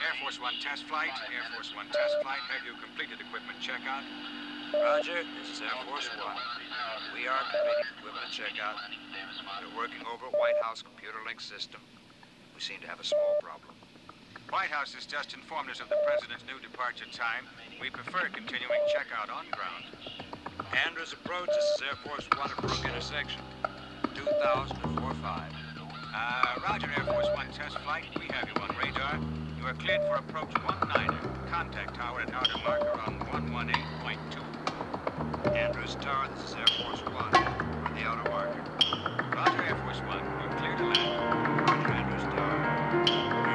Air Force One test flight. Air Force One test flight. Have you completed equipment checkout? Roger, this is Air Force One. We are completing equipment checkout. We're working over White House computer link system. We seem to have a small problem. White House has just informed us of the president's new departure time. We prefer continuing checkout on ground. Andrews approach. This is Air Force One at Brook intersection. 2045. Roger, Air Force One test flight. We have you on radar. You are cleared for approach 19er. Contact tower at outer marker on 118.2. Andrews Tower, this is Air Force One. On the outer marker. Roger, Air Force One. You're clear to land. Roger, Andrews Tower. Clear to land.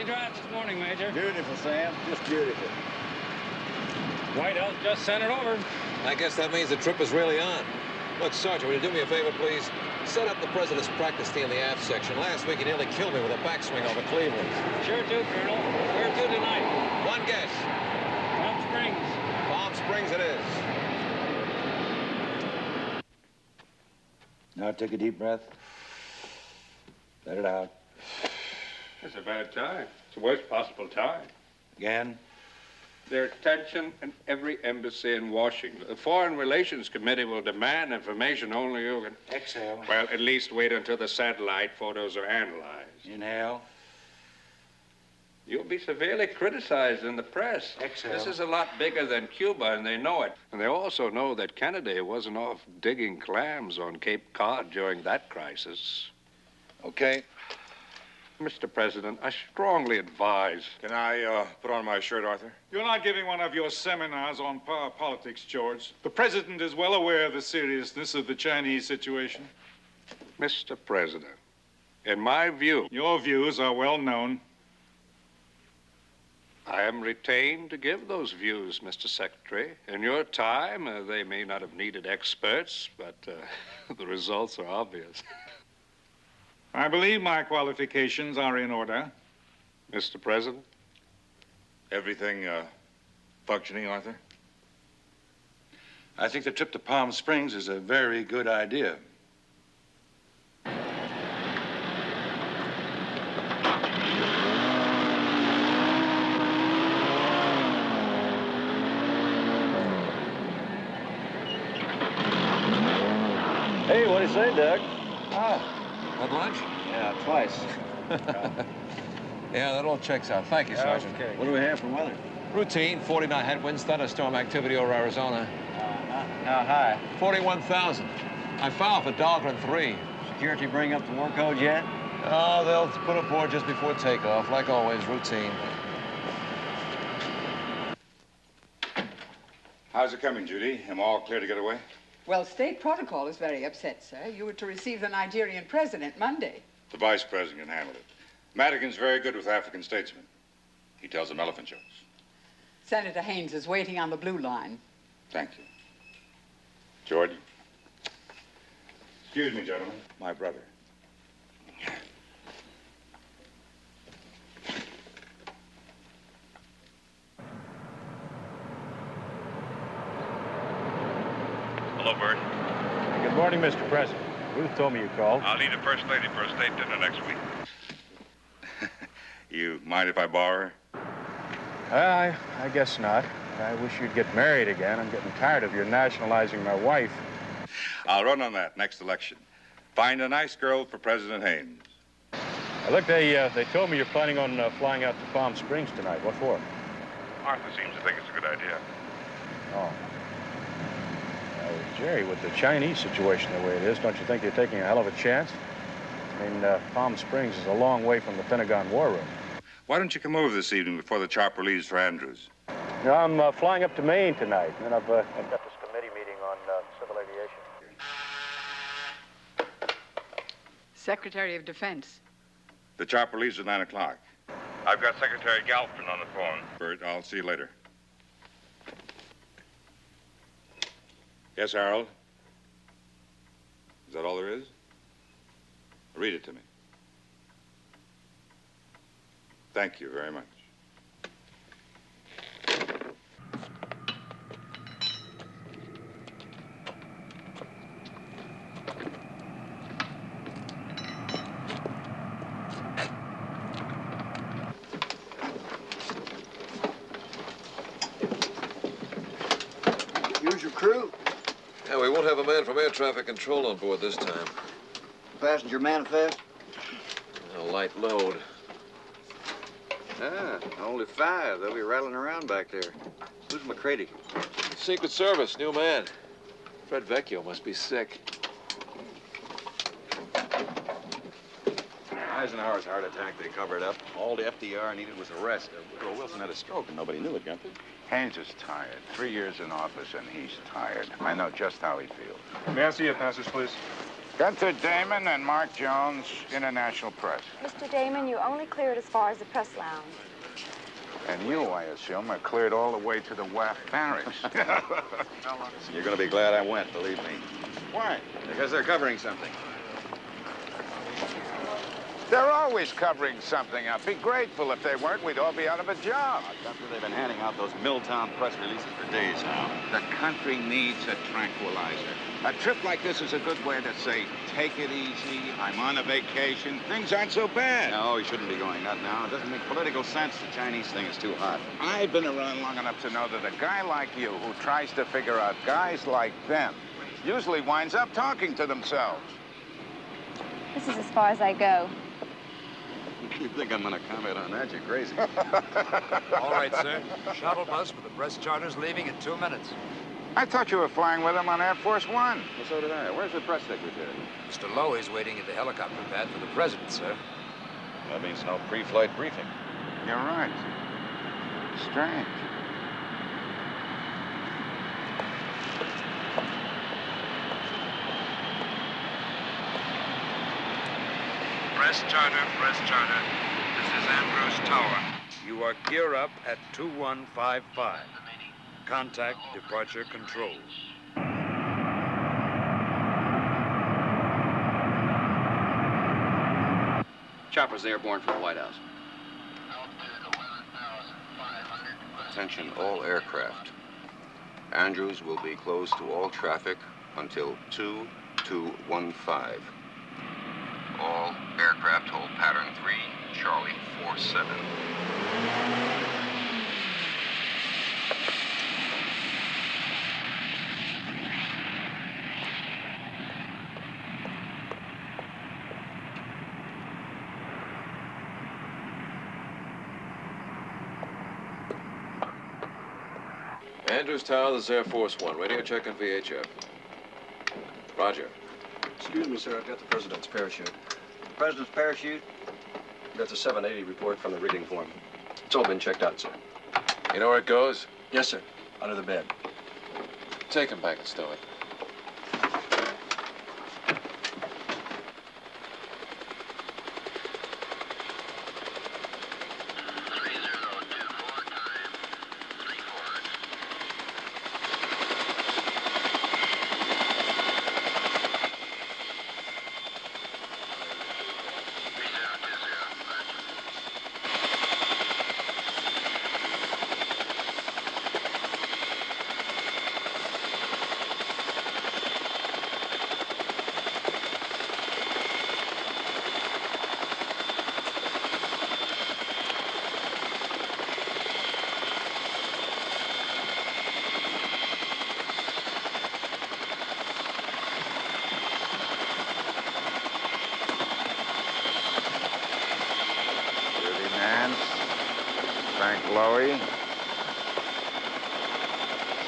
Drive this morning, Major. Beautiful, Sam. Just beautiful. White House just sent it over. I guess that means the trip is really on. Look, Sergeant, will you do me a favor, please? Set up the president's practice tee in the aft section. Last week, he nearly killed me with a backswing over Cleveland. Sure do, Colonel. Where to tonight? One guess. Palm Springs. Palm Springs it is. Now take a deep breath. Let it out. It's a bad time. It's the worst possible time. Again. There's tension in every embassy in Washington. The Foreign Relations Committee will demand information only you can... Exhale. Well, at least wait until the satellite photos are analyzed. Inhale. You'll be severely criticized in the press. Exhale. This is a lot bigger than Cuba, and they know it. And they also know that Kennedy wasn't off digging clams on Cape Cod during that crisis. Okay. Mr. President, I strongly advise. Can I put on my shirt, Arthur? You're not giving one of your seminars on power politics, George. The president is well aware of the seriousness of the Chinese situation. Mr. President, in my view, Your views are well known. I am retained to give those views, Mr. Secretary. In your time, they may not have needed experts, but the results are obvious. I believe my qualifications are in order. Mr. President? Everything functioning, Arthur? I think the trip to Palm Springs is a very good idea. Hey, what do you say, Doug? Had lunch? Yeah, twice. Yeah, that all checks out. Thank you, Sergeant. Okay. What do we have for weather? Routine, 49 headwinds, thunderstorm activity over Arizona. How high? 41,000. I filed for Dahlgren 3. Security bring up the war code yet? Oh, they'll put aboard just before takeoff, like always, routine. How's it coming, Judy? Am I all clear to get away? Well, state protocol is very upset, sir. You were to receive the Nigerian president Monday. The vice president can handle it. Madigan's very good with African statesmen. He tells them elephant jokes. Senator Haynes is waiting on the blue line. Thank you. Jordan. Excuse me, gentlemen. My brother. Hello, Bert. Good morning, Mr. President. Ruth told me you called. I'll need a first lady for a state dinner next week. You mind if I borrow her? I guess not. I wish you'd get married again. I'm getting tired of your nationalizing my wife. I'll run on that next election. Find a nice girl for President Haynes. Look, they told me you're planning on flying out to Palm Springs tonight. What for? Arthur seems to think it's a good idea. Oh. Jerry, with the Chinese situation the way it is, don't you think you're taking a hell of a chance? I mean, Palm Springs is a long way from the Pentagon War Room. Why don't you come over this evening before the chopper leaves for Andrews? No, I'm flying up to Maine tonight, and I've got this committee meeting on civil aviation. Secretary of Defense. The chopper leaves at 9 o'clock. I've got Secretary Galvin on the phone. Bert, I'll see you later. Yes, Harold? Is that all there is? Read it to me. Thank you very much. Use your crew. Yeah, we won't have a man from air traffic control on board this time. Passenger manifest. A light load. Ah, only 5. They'll be rattling around back there. Who's McCready? Secret Service, new man. Fred Vecchio must be sick. Eisenhower's heart attack, they covered up. All the FDR needed was arrest. Woodrow Wilson had a stroke and nobody knew it, Gunther. Haynes is tired. 3 years in office and he's tired. I know just how he feels. May I see your passage, please? Gunther Damon and Mark Jones, International Press. Mr. Damon, you only cleared as far as the press lounge. And you, I assume, are cleared all the way to the WAF barracks. You're going to be glad I went, believe me. Why? Because they're covering something. They're always covering something up. Be grateful. If they weren't, we'd all be out of a job. Gunther, they've been handing out those Milltown press releases for days now. The country needs a tranquilizer. A trip like this is a good way to say, take it easy, I'm on a vacation, things aren't so bad. No, he shouldn't be going. Not now. It doesn't make political sense. The Chinese thing is too hot. I've been around long enough to know that a guy like you who tries to figure out guys like them usually winds up talking to themselves. This is as far as I go. You think I'm going to comment on that? You're crazy. All right, sir. Shuttle bus for the press charter's leaving in 2 minutes. I thought you were flying with him on Air Force One. Well, so did I. Where's the press secretary? Mr. Lowy's waiting at the helicopter pad for the president, sir. That means no pre-flight briefing. You're right. Strange. Press charter, press charter. This is Andrews Tower. You are gear up at 2155. Contact departure control. Chopper's airborne from the White House. Attention all aircraft. Andrews will be closed to all traffic until 2215. All aircraft hold pattern 3, Charlie 47. Andrews Tower, this is Air Force One. Radio check and VHF. Roger. Excuse me, sir. I've got the president's parachute. President's parachute? That's a 780 report from the reading form. It's all been checked out, sir. You know where it goes? Yes, sir. Under the bed. Take him back and stow it. Frank Lowy,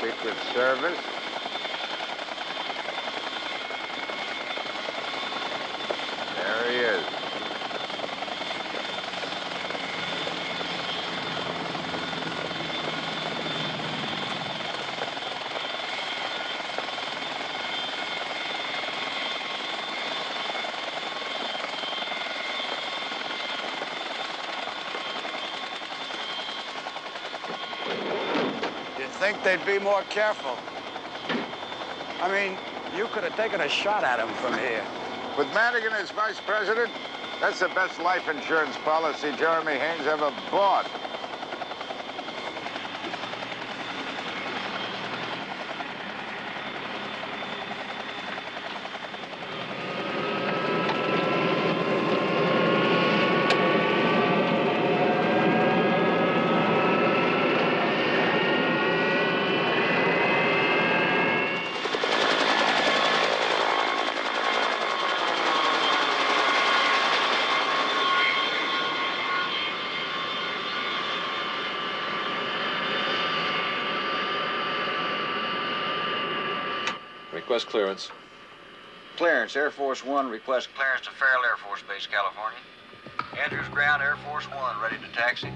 Secret Service. There he is. You'd think they'd be more careful. I mean, you could have taken a shot at him from here. With Madigan as vice president, that's the best life insurance policy Jeremy Haynes ever bought. Request clearance. Clearance. Air Force One requests clearance to Farrell Air Force Base, California. Andrews Ground, Air Force One, ready to taxi.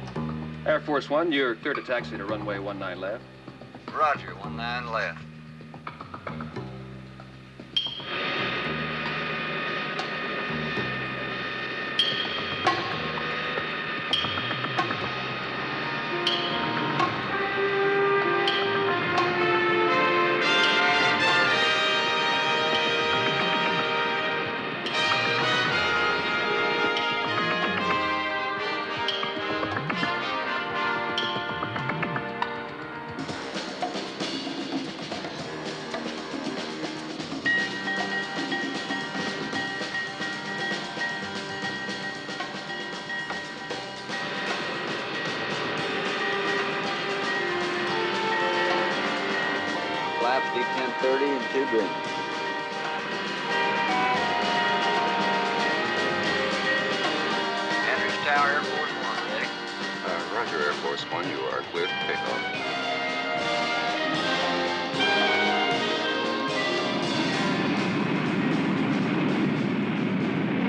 Air Force One, you're clear to taxi to runway 19 left. Roger, 19 left. Flaps D1030 and 2 green. Andrews Tower, Air Force One, ready? Roger, Air Force One, you are clear to take off.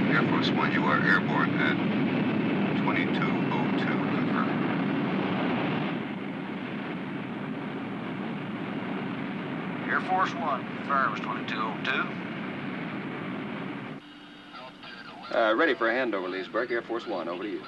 Air Force One, you are airborne at 2202, confirmed. Air Force One, confirms 2202. Ready for a handover, Leesburg. Air Force One, over to you.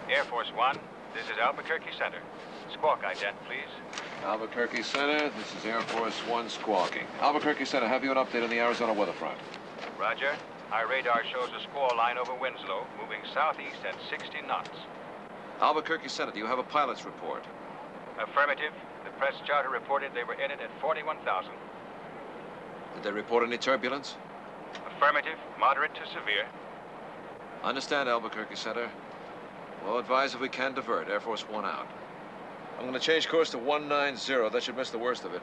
Air Force One, this is Albuquerque Center. Squawk ident, please. Albuquerque Center, this is Air Force One squawking. Albuquerque Center, have you an update on the Arizona weather front? Roger. Our radar shows a squall line over Winslow, moving southeast at 60 knots. Albuquerque Center, do you have a pilot's report? Affirmative. The press charter reported they were in it at 41,000. Did they report any turbulence? Affirmative. Moderate to severe. Understand, Albuquerque Center. We'll advise if we can divert. Air Force One out. I'm going to change course to 190. That should miss the worst of it.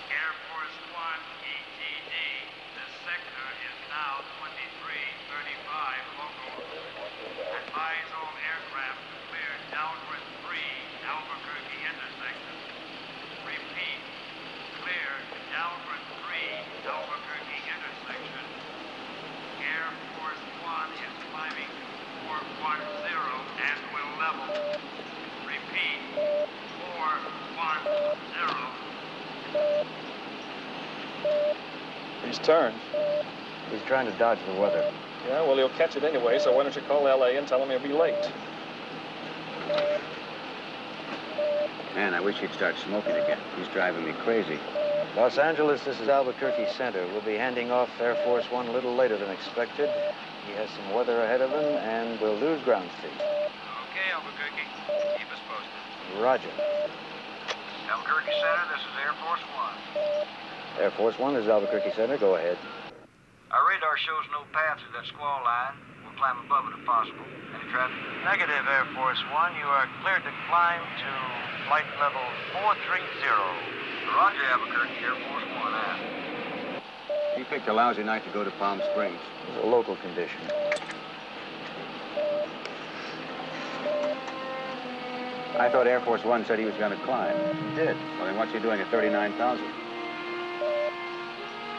Air Force One, ETD. This sector is now 2335 local. Advise all aircraft to clear downwind 3 Albuquerque intersection. Repeat, clear downwind 3 Albuquerque intersection. Air Force One is climbing to 410 and will level. Repeat, 410. He's turned. He's trying to dodge the weather. Yeah, well, he'll catch it anyway, so why don't you call L.A. and tell him he'll be late? Man, I wish he'd start smoking again. He's driving me crazy. Los Angeles, this is Albuquerque Center. We'll be handing off Air Force One a little later than expected. He has some weather ahead of him, and we'll lose ground speed. Okay, Albuquerque. Keep us posted. Roger. Albuquerque Center, this is Air Force One. Air Force One, this is Albuquerque Center. Go ahead. Our radar shows no path through that squall line. We'll climb above it if possible. Any traffic? Negative, Air Force One. You are cleared to climb to flight level 430. Roger, Albuquerque, Air Force One out. He picked a lousy night to go to Palm Springs. It's a local condition. I thought Air Force One said he was going to climb. He did. Well, then what's he doing at 39,000?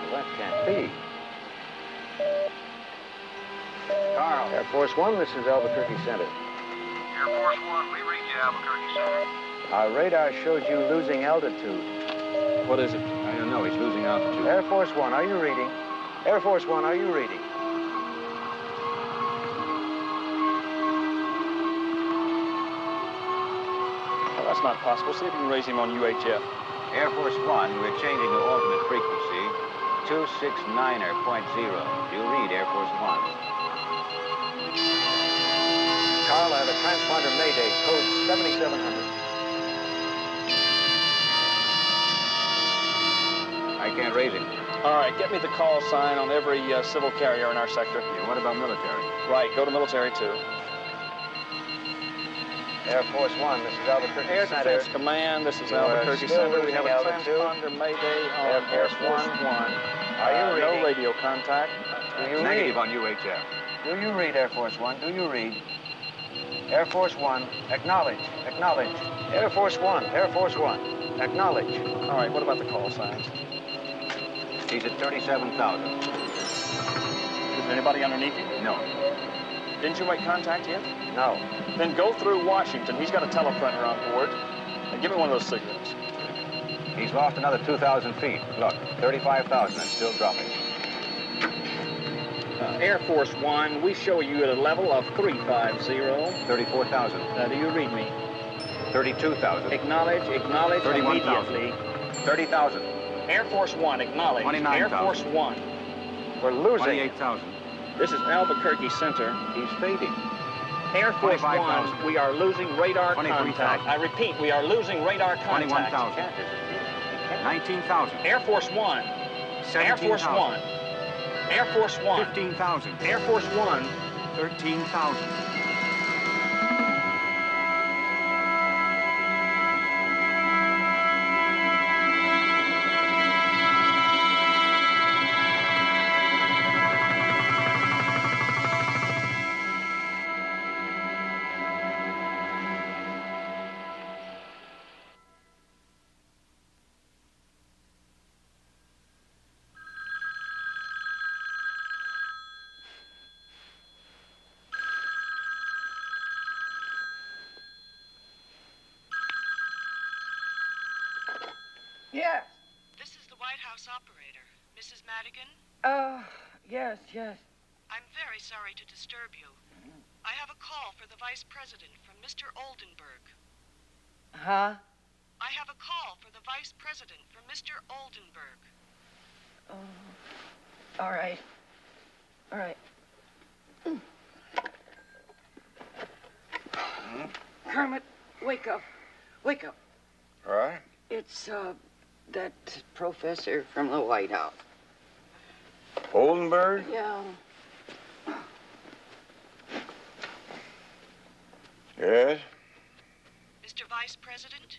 Well, that can't be. Carl. Air Force One, this is Albuquerque Center. Air Force One, we read you, Albuquerque Center. Our radar shows you losing altitude. What is it? I don't know. He's losing altitude. Air Force One, are you reading? Air Force One, are you reading? Well, that's not possible. See if you can raise him on UHF. Air Force One, we're changing to alternate frequency. 269.0. Do you read, Air Force One? Carl, I have a transponder Mayday, code 7700. I can't raise him. All right, get me the call sign on every civil carrier in our sector. Yeah, what about military? Right, go to military, too. Air Force One, this is Albuquerque Air Center. Defense Command, this is You are Albuquerque still Center. We have a losing altitude. transponder Mayday on Air Force One. Are you reading? No radio contact. Do you Negative read? on UHF. Do you read, Air Force One? Do you read? Air Force One, acknowledge, acknowledge. Air Force One, Air Force One, acknowledge. All right, what about the call signs? He's at 37,000. Is there anybody underneath you? No. Didn't you make contact yet? No. Then go through Washington. He's got a teleprinter on board. And give me one of those signals. He's lost another 2,000 feet. Look, 35,000 and still dropping. Air Force One, we show you at a level of 350. 34,000. Do you read me? 32,000. Acknowledge 31,000. immediately. 30,000. Air Force One, acknowledge. 29,000. Air Force One. We're losing. 28,000. This is Albuquerque Center. He's fading. Air Force 25,000. One, we are losing radar 23,000. contact. I repeat, we are losing radar contact. 21,000. 19,000. Air Force One. Air Force 17,000. One. Air Force One. 15,000. Air Force One. 13,000. Yes. This is the White House operator. Mrs. Madigan? Yes, yes. I'm very sorry to disturb you. I have a call for the Vice President from Mr. Oldenburg. Huh? I have a call for the Vice President from Mr. Oldenburg. All right. All right. Kermit, wake up. Wake up. All right. It's, that professor from the White House. Oldenburg? Yeah. Yes? Mr. Vice President?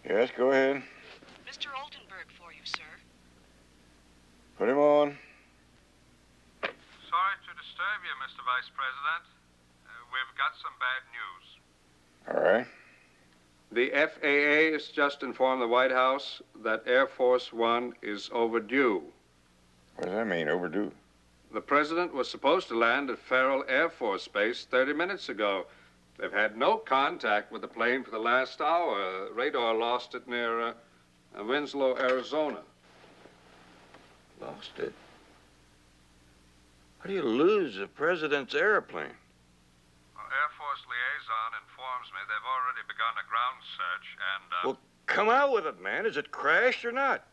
Yes, go ahead. Mr. Oldenburg for you, sir. Put him on. Sorry to disturb you, Mr. Vice President. We've got some bad news. All right. The FAA has just informed the White House that Air Force One is overdue. What does that mean, overdue? The president was supposed to land at Farrell Air Force Base 30 minutes ago. They've had no contact with the plane for the last hour. Radar lost it near Winslow, Arizona. Lost it? How do you lose the president's airplane? Air Force liaison informs me they've already begun a ground search and... Well, come out with it, man. Is it crashed or not?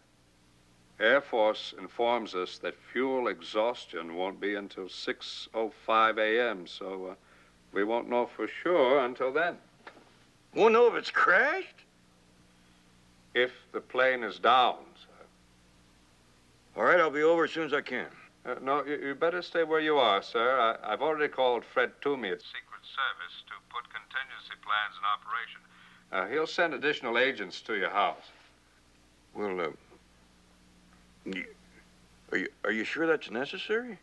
Air Force informs us that fuel exhaustion won't be until 6:05 a.m., so we won't know for sure until then. Won't know if it's crashed? If the plane is down, sir. All right, I'll be over as soon as I can. No, you better stay where you are, sir. I've already called Fred Toomey at Secret Service to put contingency plans in operation. He'll send additional agents to your house. Well, are you sure that's necessary?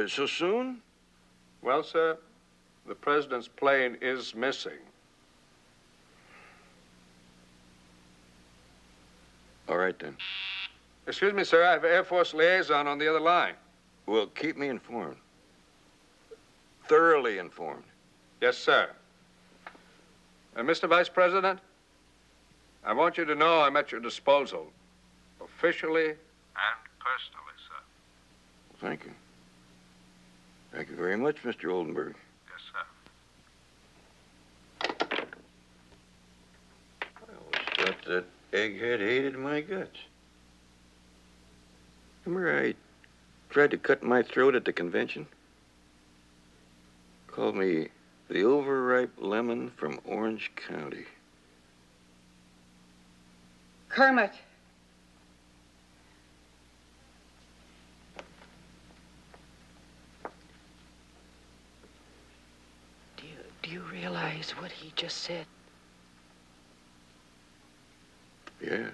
So soon? Well, sir, the president's plane is missing. All right, then. Excuse me, sir. I have Air Force liaison on the other line. Well, keep me informed. Thoroughly informed. Yes, sir. Mr. Vice President, I want you to know I'm at your disposal. Officially and personally, sir. Thank you. Thank you very much, Mr. Oldenburg. Yes, sir. I always thought that egghead hated my guts. Remember I tried to cut my throat at the convention? Called me the overripe lemon from Orange County. Kermit. Do you realize what he just said? Yes.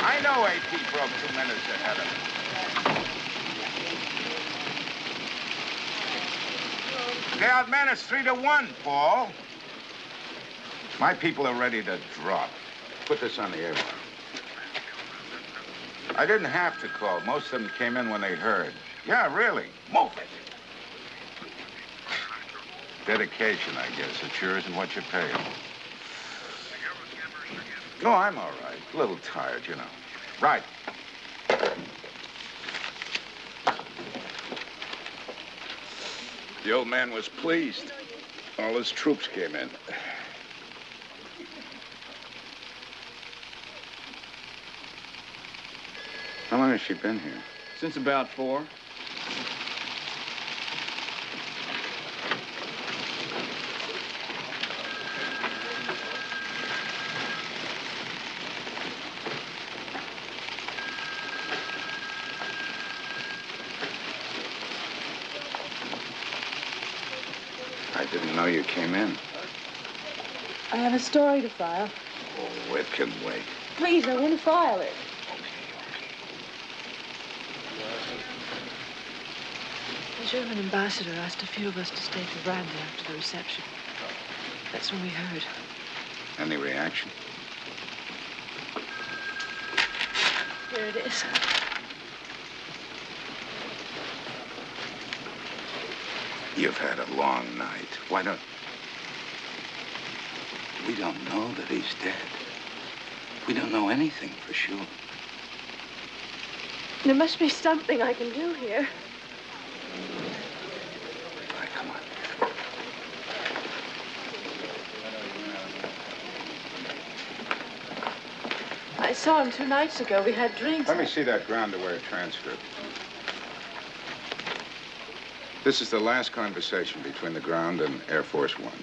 I know AP broke 2 minutes ahead of him. The odd man is 3-1, Paul. My people are ready to drop. Put this on the air. I didn't have to call. Most of them came in when they heard. Yeah, really. Move it. Dedication, I guess. It sure isn't what you pay them. No, I'm all right. A little tired, you know. Right. The old man was pleased. All his troops came in. How long has she been here? Since about 4. I didn't know you came in. I have a story to file. Oh, it can wait. Please, I want to file it. The German ambassador asked a few of us to stay for brandy after the reception. That's when we heard. Any reaction? Here it is. You've had a long night. Why don't... We don't know that he's dead. We don't know anything for sure. There must be something I can do here. All right, come on. I saw him 2 nights ago. We had drinks. Let me see that ground-aware transcript. This is the last conversation between the ground and Air Force One.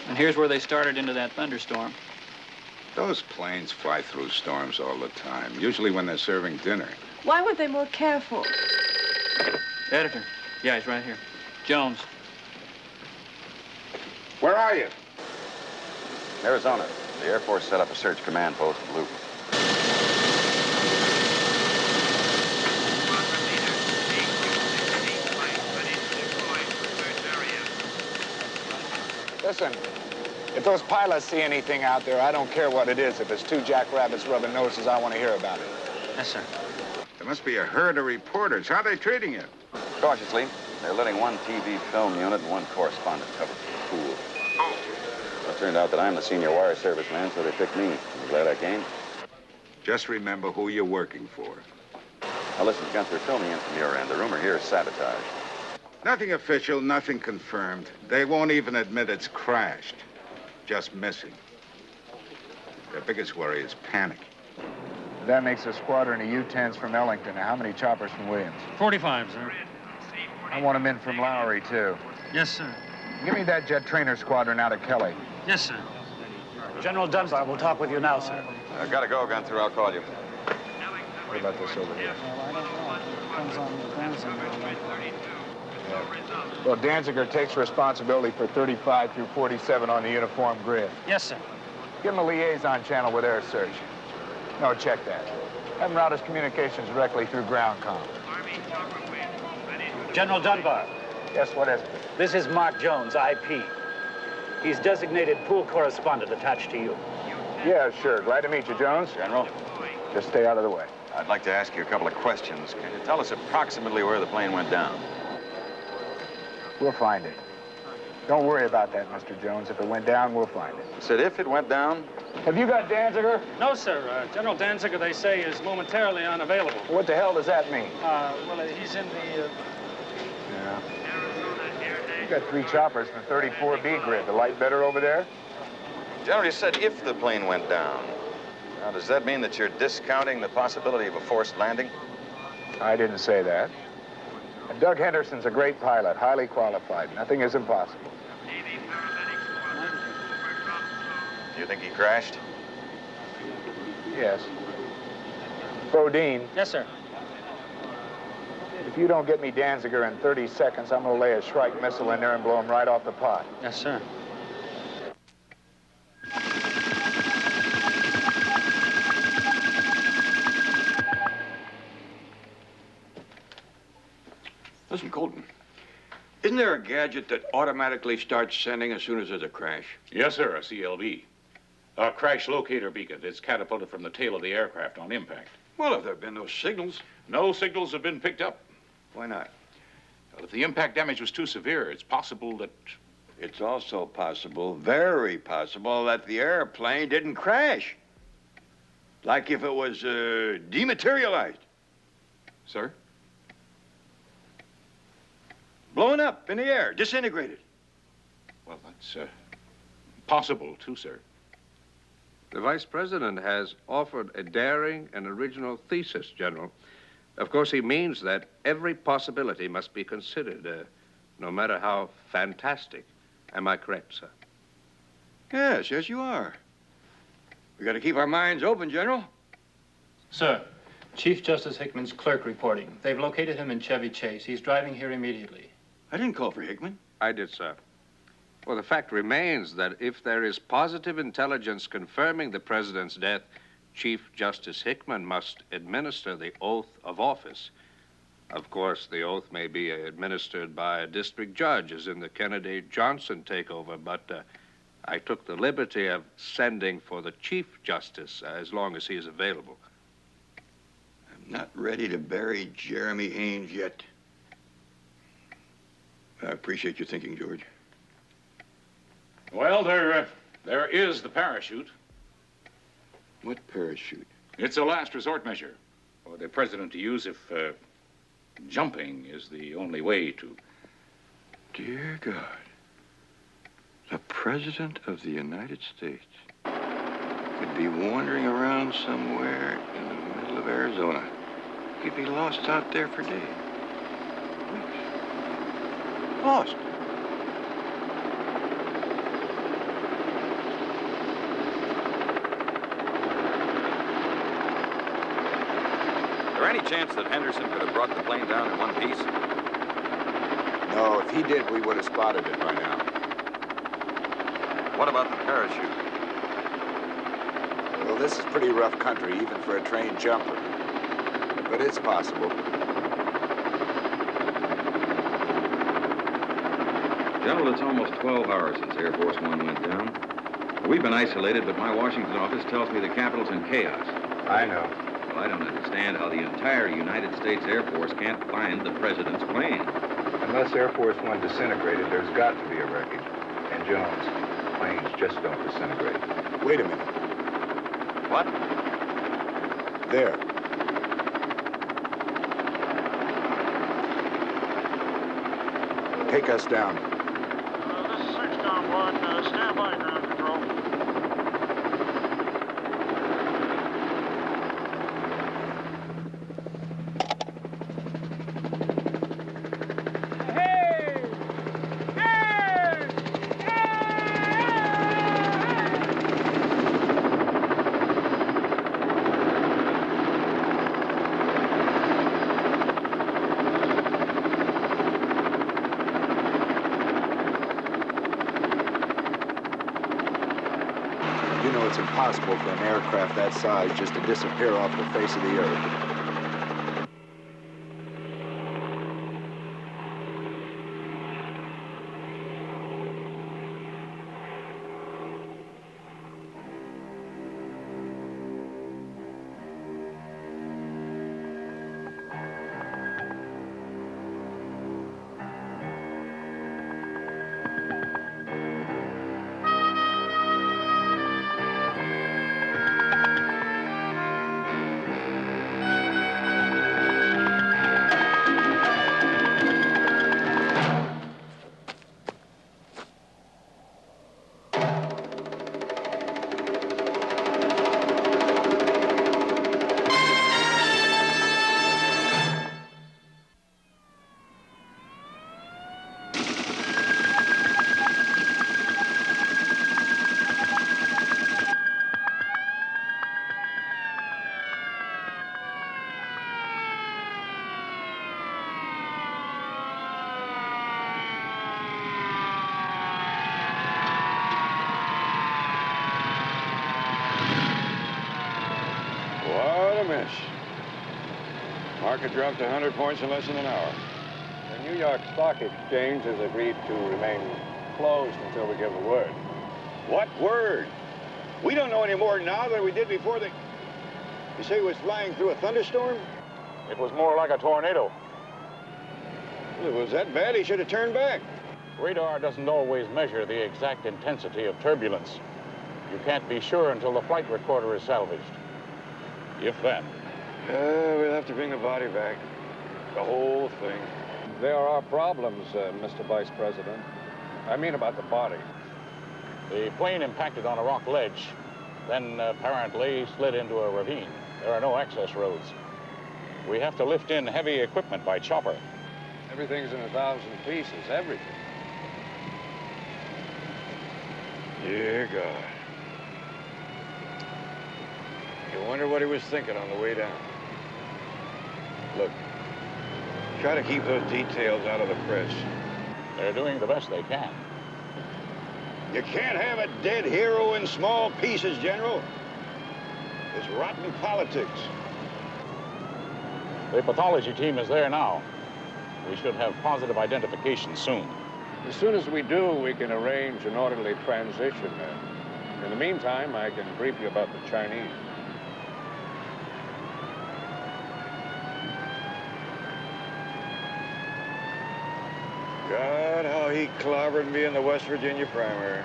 And here's where they started into that thunderstorm. Those planes fly through storms all the time, usually when they're serving dinner. Why weren't they more careful? Editor. Yeah, he's right here. Jones. Where are you? Arizona. The Air Force set up a search command post at Luke. Listen, if those pilots see anything out there, I don't care what it is. If it's 2 jackrabbits rubbing noses, I want to hear about it. Yes, sir. There must be a herd of reporters. How are they treating you? Cautiously, they're letting 1 TV film unit and 1 correspondent cover the pool. It turned out that I'm the senior wire service man, so they picked me. I'm glad I came. Just remember who you're working for. Now listen, Gunther, fill me in from your end. The rumor here is sabotage. Nothing official, nothing confirmed. They won't even admit it's crashed. Just missing. Their biggest worry is panic. That makes a squadron of U-10s from Ellington. Now, how many choppers from Williams? 45, sir. I want them in from Lowry, too. Yes, sir. Give me that jet trainer squadron out of Kelly. Yes, sir. General Dunbar will talk with you now, sir. I've got to go, Gunther. I'll call you. What about this over here? Well, Danziger takes responsibility for 35 through 47 on the uniform grid. Yes, sir. Give him a liaison channel with air search. No, check that. Have him route his communications directly through ground comm. General Dunbar. Yes, what is it? This is Mark Jones, IP. He's designated pool correspondent attached to you. Yeah, sure. Glad to meet you, Jones. General? Just stay out of the way. I'd like to ask you a couple of questions. Can you tell us approximately where the plane went down? We'll find it. Don't worry about that, Mr. Jones. If it went down, we'll find it. I said if it went down? Have you got Danziger? No, sir. General Danziger, they say, is momentarily unavailable. What the hell does that mean? Well, he's in the... Yeah. You got 3 choppers from 34B grid. The light better over there? General, you said if the plane went down. Now, does that mean that you're discounting the possibility of a forced landing? I didn't say that. Doug Henderson's a great pilot, highly qualified. Nothing is impossible. Do you think he crashed? Yes. Bodine. Yes, sir. If you don't get me Danziger in 30 seconds, I'm going to lay a Shrike missile in there and blow him right off the pot. Yes, sir. Listen, Colton, Isn't there a gadget that automatically starts sending as soon as there's a crash? Yes, sir, a CLB. A crash locator beacon. It's catapulted from the tail of the aircraft on impact. Well, if there have been no signals. No signals have been picked up. Why not? Well, if the impact damage was too severe, it's possible that... It's also possible, very possible, that the airplane didn't crash. Like if it was dematerialized. Sir? Blown up in the air, disintegrated. Well, that's possible, too, sir. The Vice President has offered a daring and original thesis, General. Of course, he means that every possibility must be considered, no matter how fantastic. Am I correct, sir? Yes, yes, you are. We got to keep our minds open, General. Sir, Chief Justice Hickman's clerk reporting. They've located him in Chevy Chase. He's driving here immediately. I didn't call for Hickman. I did, sir. Well, the fact remains that if there is positive intelligence confirming the president's death, Chief Justice Hickman must administer the oath of office. Of course, the oath may be administered by a district judge, as in the Kennedy-Johnson takeover, but I took the liberty of sending for the Chief Justice as long as he is available. I'm not ready to bury Jeremy Haynes yet. I appreciate your thinking, George. Well, there is the parachute. What parachute? It's a last resort measure for the president to use if jumping is the only way to... Dear God, the President of the United States could be wandering around somewhere in the middle of Arizona. He'd be lost out there for days. Weeks. Lost. Is there any chance that Henderson could have brought the plane down in one piece? No, if he did, we would have spotted it by now. What about the parachute? Well, this is pretty rough country, even for a trained jumper. But it's possible. General, it's almost 12 hours since Air Force One went down. We've been isolated, but my Washington office tells me the capital's in chaos. I know. Well, I don't understand how the entire United States Air Force can't find the president's plane. Unless Air Force One disintegrated, there's got to be a wreckage. And Jones, planes just don't disintegrate. Wait a minute. What? There. Take us down. This is 6 Tom 1. Stand by, ground control. You know it's impossible for an aircraft that size just to disappear off the face of the earth. What a miss. Market dropped 100 points in less than an hour. The New York Stock Exchange has agreed to remain closed until we give the word. What word? We don't know any more now than we did before the... You say he was flying through a thunderstorm? It was more like a tornado. Well, it was that bad, he should have turned back. Radar doesn't always measure the exact intensity of turbulence. You can't be sure until the flight recorder is salvaged. If then. We'll have to bring the body back. The whole thing. There are problems, Mr. Vice President. I mean about the body. The plane impacted on a rock ledge, then apparently slid into a ravine. There are no access roads. We have to lift in heavy equipment by chopper. Everything's in 1,000 pieces, everything. Dear God. You wonder what he was thinking on the way down. Look, try to keep those details out of the press. They're doing the best they can. You can't have a dead hero in small pieces, General. It's rotten politics. The pathology team is there now. We should have positive identification soon. As soon as we do, we can arrange an orderly transition. In the meantime, I can brief you about the Chinese. God, how he clobbered me in the West Virginia primary.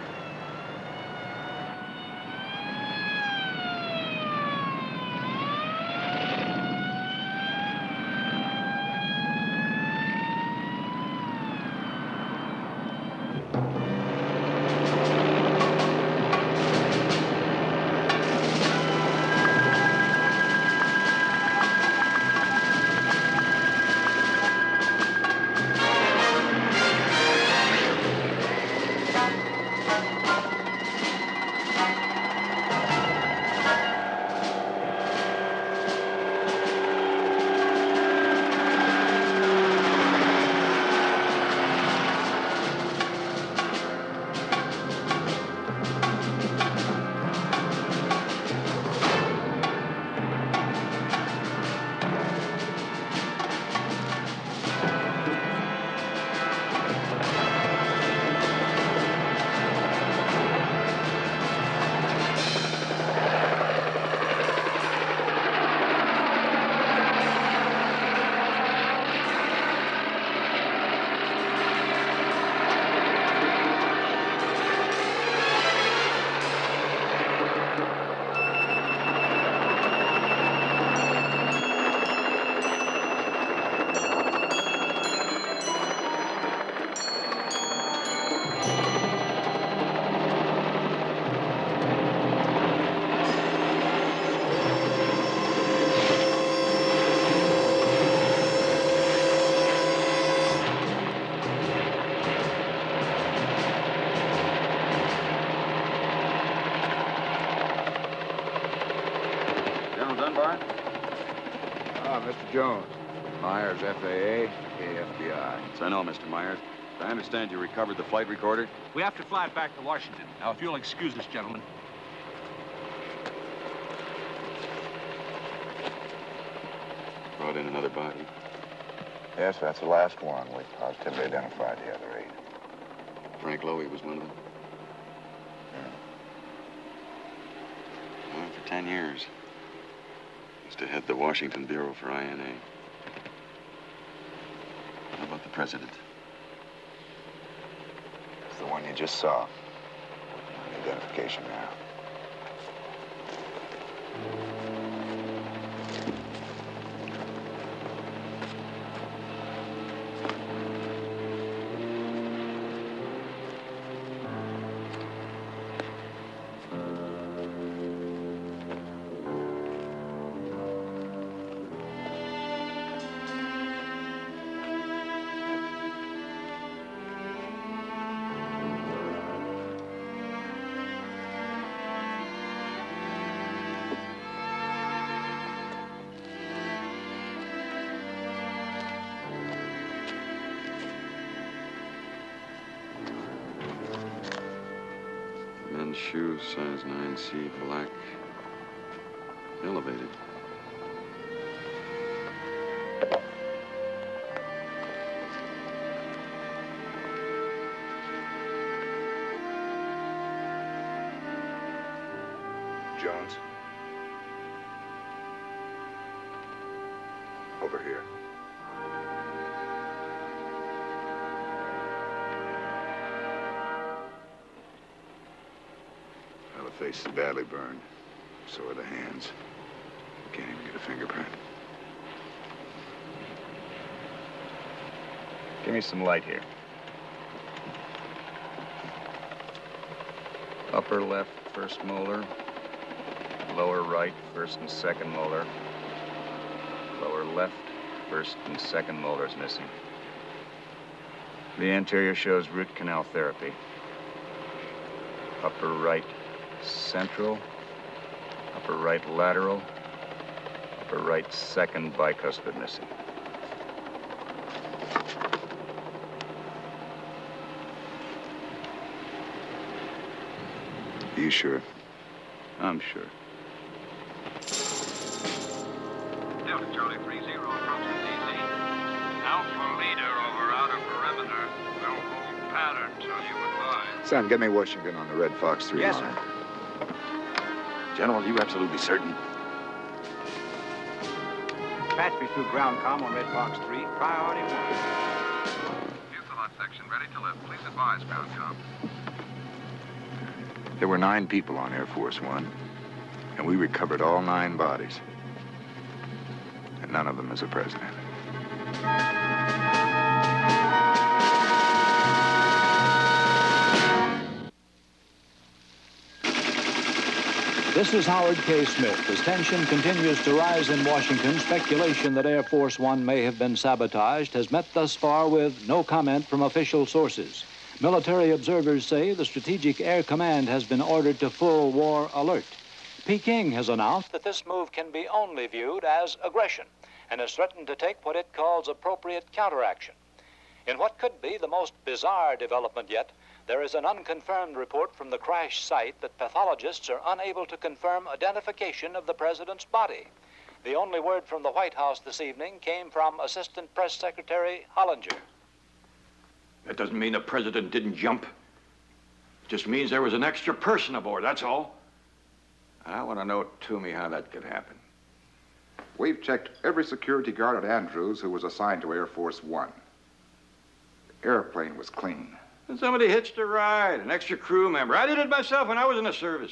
Mr. Jones. Myers, FAA, KFBI. So I know, Mr. Myers. I understand you recovered the flight recorder? We have to fly it back to Washington. Now, if you'll excuse us, gentlemen. Brought in another body. Yes, that's the last one. We positively identified the other 8. Frank Lowy was one of them. Yeah. Well, for 10 years. Used to head the Washington Bureau for INA. How about the president? It's the one you just saw. Identification now. Men's shoes, size 9C, black. Elevated. Over here. Well, the face is badly burned. So are the hands. Can't even get a fingerprint. Give me some light here. Upper left, first molar. Lower right, first and second molar. Lower left, first and second molars missing. The anterior shows root canal therapy. Upper right, central. Upper right, lateral. Upper right, second bicuspid missing. Are you sure? I'm sure. Delta Charlie 30 approaching DZ. Alpha leader over outer perimeter. Will hold pattern till you advise. Son, get me Washington on the Red Fox 3 Yes, line. General, you absolutely certain? Patch me through ground comm on Red Fox 3, priority 1. Fuselage section ready to lift. Please advise, ground com. There were 9 people on Air Force One, and we recovered all 9 bodies. And none of them is a president. This is Howard K. Smith. As tension continues to rise in Washington, speculation that Air Force One may have been sabotaged has met thus far with no comment from official sources. Military observers say the Strategic Air Command has been ordered to full war alert. Peking has announced that this move can be only viewed as aggression and has threatened to take what it calls appropriate counteraction. In what could be the most bizarre development yet, there is an unconfirmed report from the crash site that pathologists are unable to confirm identification of the president's body. The only word from the White House this evening came from Assistant Press Secretary Hollinger. That doesn't mean the president didn't jump. It just means there was an extra person aboard, that's all. I want to know, Toomey, how that could happen. We've checked every security guard at Andrews who was assigned to Air Force One. The airplane was clean. And somebody hitched a ride, an extra crew member. I did it myself when I was in the service.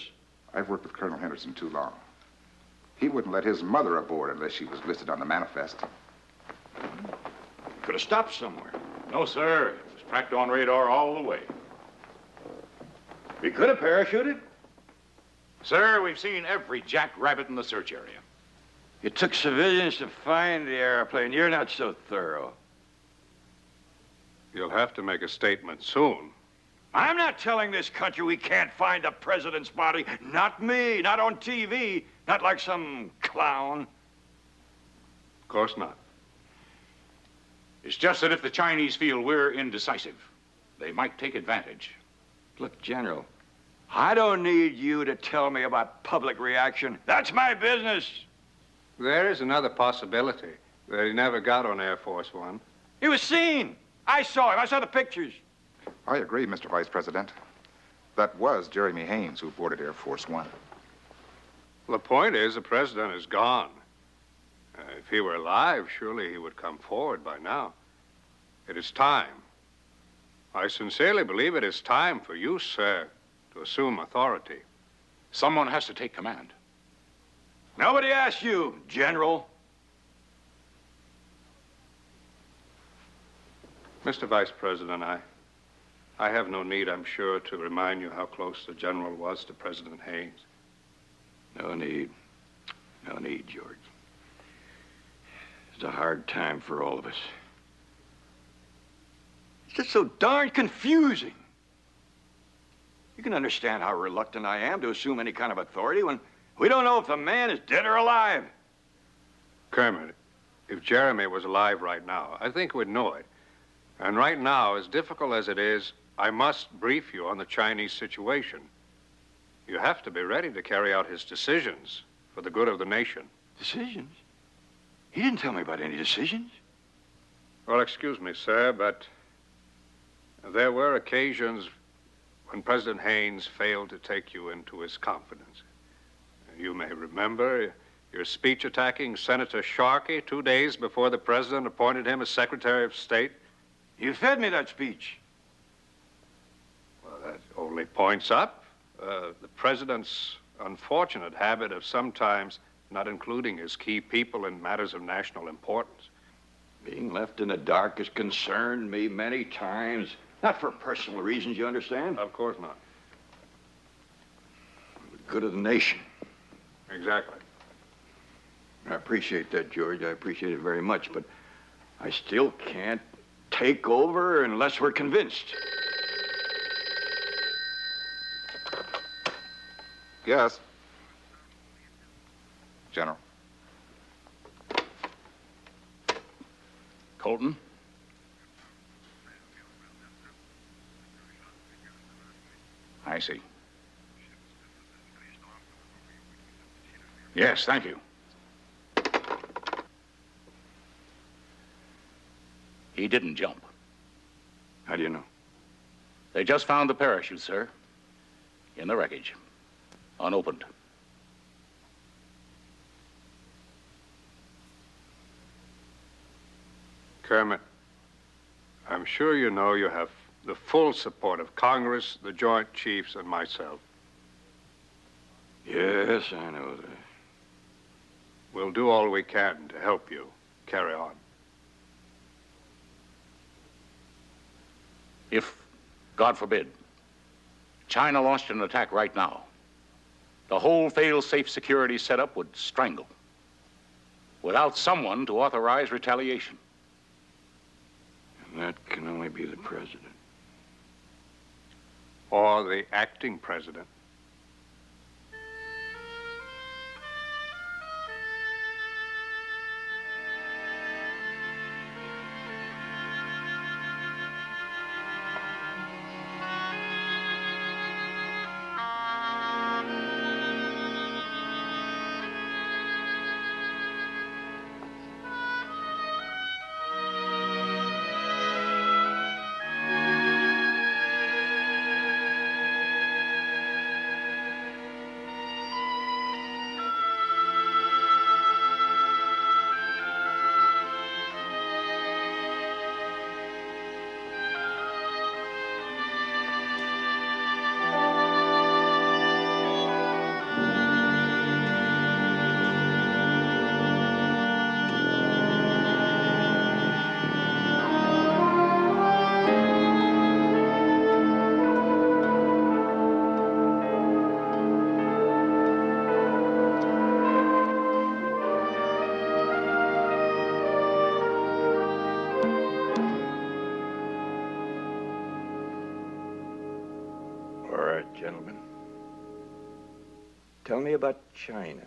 I've worked with Colonel Henderson too long. He wouldn't let his mother aboard unless she was listed on the manifest. Could have stopped somewhere. No, sir. It was tracked on radar all the way. We could have parachuted. Sir, we've seen every jackrabbit in the search area. It took civilians to find the airplane. You're not so thorough. You'll have to make a statement soon. I'm not telling this country we can't find the president's body. Not me, not on TV, not like some clown. Of course not. It's just that if the Chinese feel we're indecisive, they might take advantage. Look, General, I don't need you to tell me about public reaction. That's my business. There is another possibility that he never got on Air Force One. He was seen. I saw him. I saw the pictures. I agree, Mr. Vice President. That was Jeremy Haynes who boarded Air Force One. The point is, the president is gone. If he were alive, surely he would come forward by now. It is time. I sincerely believe it is time for you, sir, to assume authority. Someone has to take command. Nobody asked you, General. Mr. Vice President, I have no need, I'm sure, to remind you how close the general was to President Haynes. No need. No need, George. It's a hard time for all of us. It's just so darn confusing. You can understand how reluctant I am to assume any kind of authority when we don't know if the man is dead or alive. Kermit, if Jeremy was alive right now, I think we'd know it. And right now, as difficult as it is, I must brief you on the Chinese situation. You have to be ready to carry out his decisions for the good of the nation. Decisions? He didn't tell me about any decisions. Well, excuse me, sir, but there were occasions when President Haynes failed to take you into his confidence. You may remember Your speech attacking Senator Sharkey 2 days before the president appointed him as Secretary of State. You fed me that speech. Well, that only points up the president's unfortunate habit of sometimes not including his key people in matters of national importance. Being left in the dark has concerned me many times. Not for personal reasons, you understand? Of course not. For the good of the nation. Exactly. I appreciate that, George. I appreciate it very much, but I still can't take over unless we're convinced. Yes. General. Colton? I see. Yes, thank you. He didn't jump. How do you know? They just found the parachute, sir. In the wreckage. Unopened. Kermit, I'm sure you know you have the full support of Congress, the Joint Chiefs, and myself. Yes, I know that. We'll do all we can to help you carry on. If, God forbid, China launched an attack right now, the whole fail-safe security setup would strangle without someone to authorize retaliation. And that can only be the president. Or the acting president. Gentlemen, tell me about China.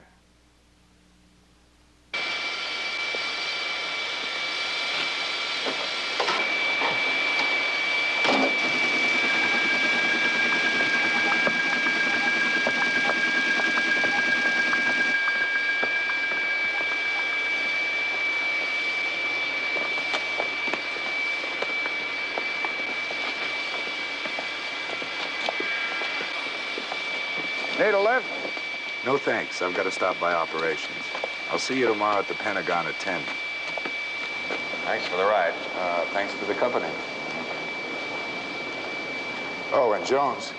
Need a lift? No, thanks. I've got to stop by operations. I'll see you tomorrow at the Pentagon at 10. Thanks for the ride. Thanks for the company. Oh, and Jones.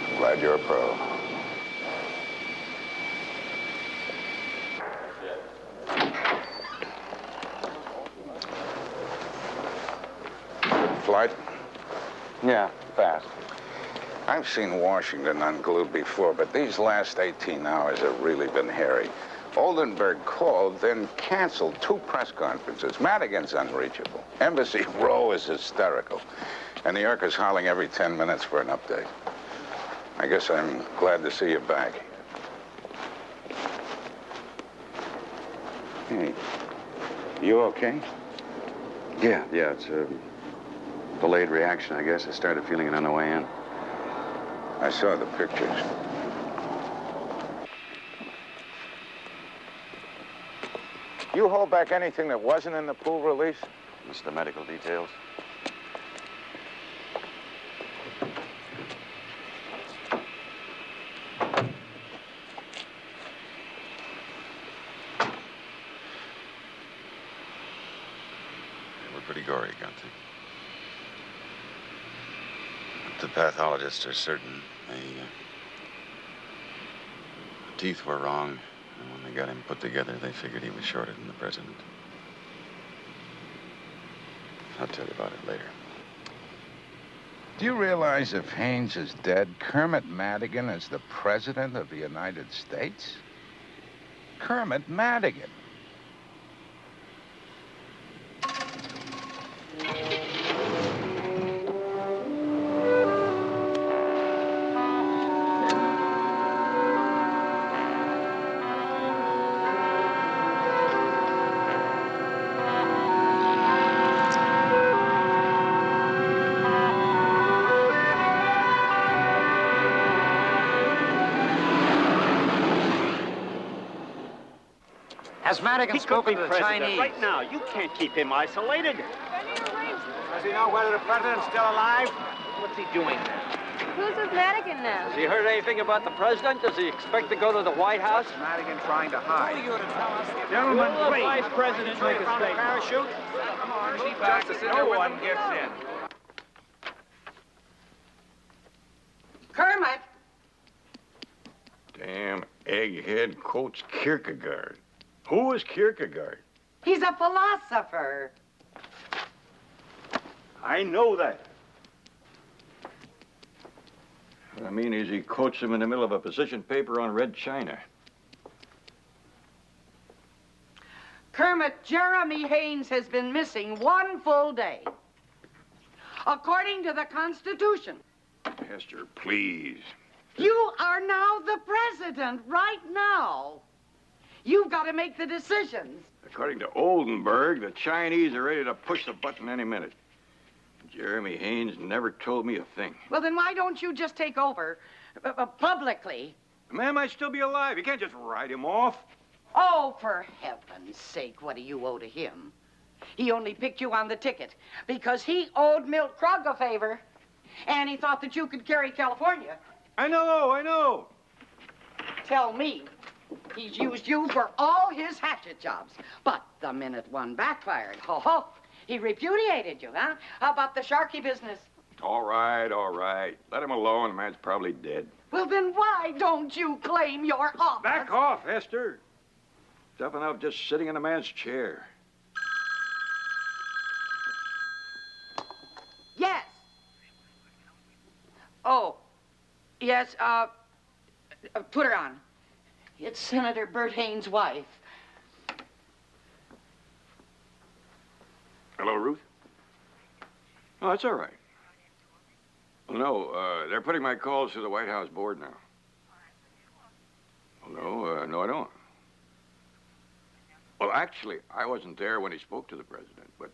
I'm glad you're a pro. Flight? Yeah, fast. I've seen Washington unglued before, but these last 18 hours have really been hairy. Oldenburg called, then canceled 2 press conferences. Madigan's unreachable. Embassy Row is hysterical. And New Yorkers howling every 10 minutes for an update. I guess I'm glad to see you back. Hey, you okay? Yeah, it's a delayed reaction, I guess. I started feeling it on the way in. I saw the pictures. You hold back anything that wasn't in the pool release? Just the medical details. pretty gory, Gunther. The pathologists are certain the teeth were wrong, and when they got him put together, they figured he was shorter than the president. I'll tell you about it later. Do you realize if Haynes is dead, Kermit Madigan is the President of the United States? Kermit Madigan. Has Madigan spoken to the Chinese? Right now. You can't keep him isolated. Does he know whether the president's still alive? What's he doing now? Who's with Madigan now? Has he heard anything about the president? Does he expect to go to the White House? What's Madigan trying to hide? Gentlemen, Will the please. vice president make a statement? Parachute? Come on, keep back. No one gets in. Kermit! Damn egghead quotes Kierkegaard. Who is Kierkegaard? He's a philosopher. I know that. What I mean is he quotes him in the middle of a position paper on Red China. Kermit, Jeremy Haynes has been missing 1 full day. According to the Constitution. Hester, please. You are now the president, right now. You've got to make the decisions. According to Oldenburg, the Chinese are ready to push the button any minute. Jeremy Haynes never told me a thing. Well, then why don't you just take over publicly? The man might still be alive. You can't just write him off. Oh, for heaven's sake, what do you owe to him? He only picked you on the ticket because he owed Milt Krug a favor, and he thought that you could carry California. I know. Tell me, he's used you for all his hatchet jobs. But the minute one backfired, ho, he repudiated you, huh? How about the Sharkey business? All right. Let him alone. The man's probably dead. Well, then why don't you claim your office? Back off, Hester. Tough enough just sitting in a man's chair. Yes. Oh, yes, put her on. It's Senator Bert Haynes' wife. Hello, Ruth? Oh, that's all right. Well, no, they're putting my calls through the White House board now. Well, no, I don't. Well, actually, I wasn't there when he spoke to the president, but...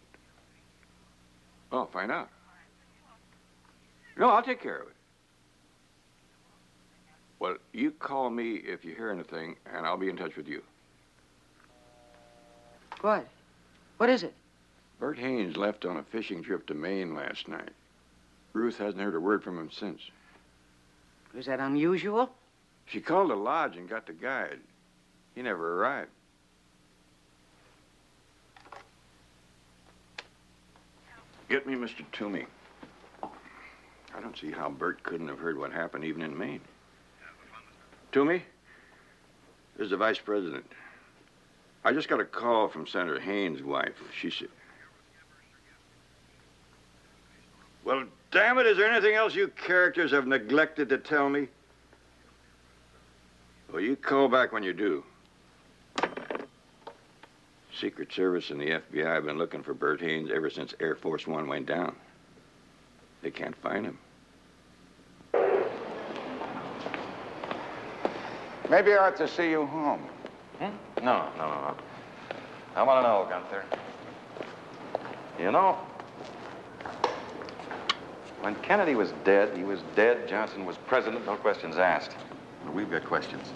Oh, find out. No, I'll take care of it. Well, you call me if you hear anything, and I'll be in touch with you. What? What is it? Bert Haynes left on a fishing trip to Maine last night. Ruth hasn't heard a word from him since. Is that unusual? She called the lodge and got the guide. He never arrived. Get me Mr. Toomey. I don't see how Bert couldn't have heard what happened even in Maine. Toomey? This is the vice president. I just got a call from Senator Haynes' wife. She said... Well, damn it, is there anything else you characters have neglected to tell me? Well, you call back when you do. Secret Service and the FBI have been looking for Bert Haynes ever since Air Force One went down. They can't find him. Maybe I ought to see you home. No. I want to know, Gunther. You know, when Kennedy was dead, he was dead. Johnson was president, no questions asked. But we've got questions.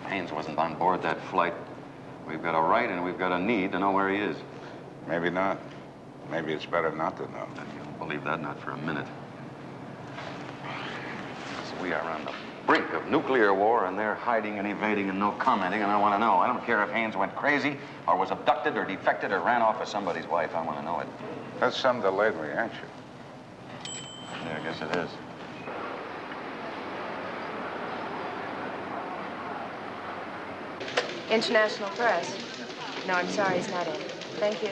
Haynes wasn't on board that flight. We've got a right and we've got a need to know where he is. Maybe not. Maybe it's better not to know. You don't believe that, not for a minute. So we are on the brink of nuclear war, and they're hiding and evading and no commenting, and I want to know. I don't care if Haynes went crazy or was abducted or defected or ran off with somebody's wife. I want to know it. That's some delayed reaction. Yeah, I guess it is. International Press. No, I'm sorry, he's not in. Thank you.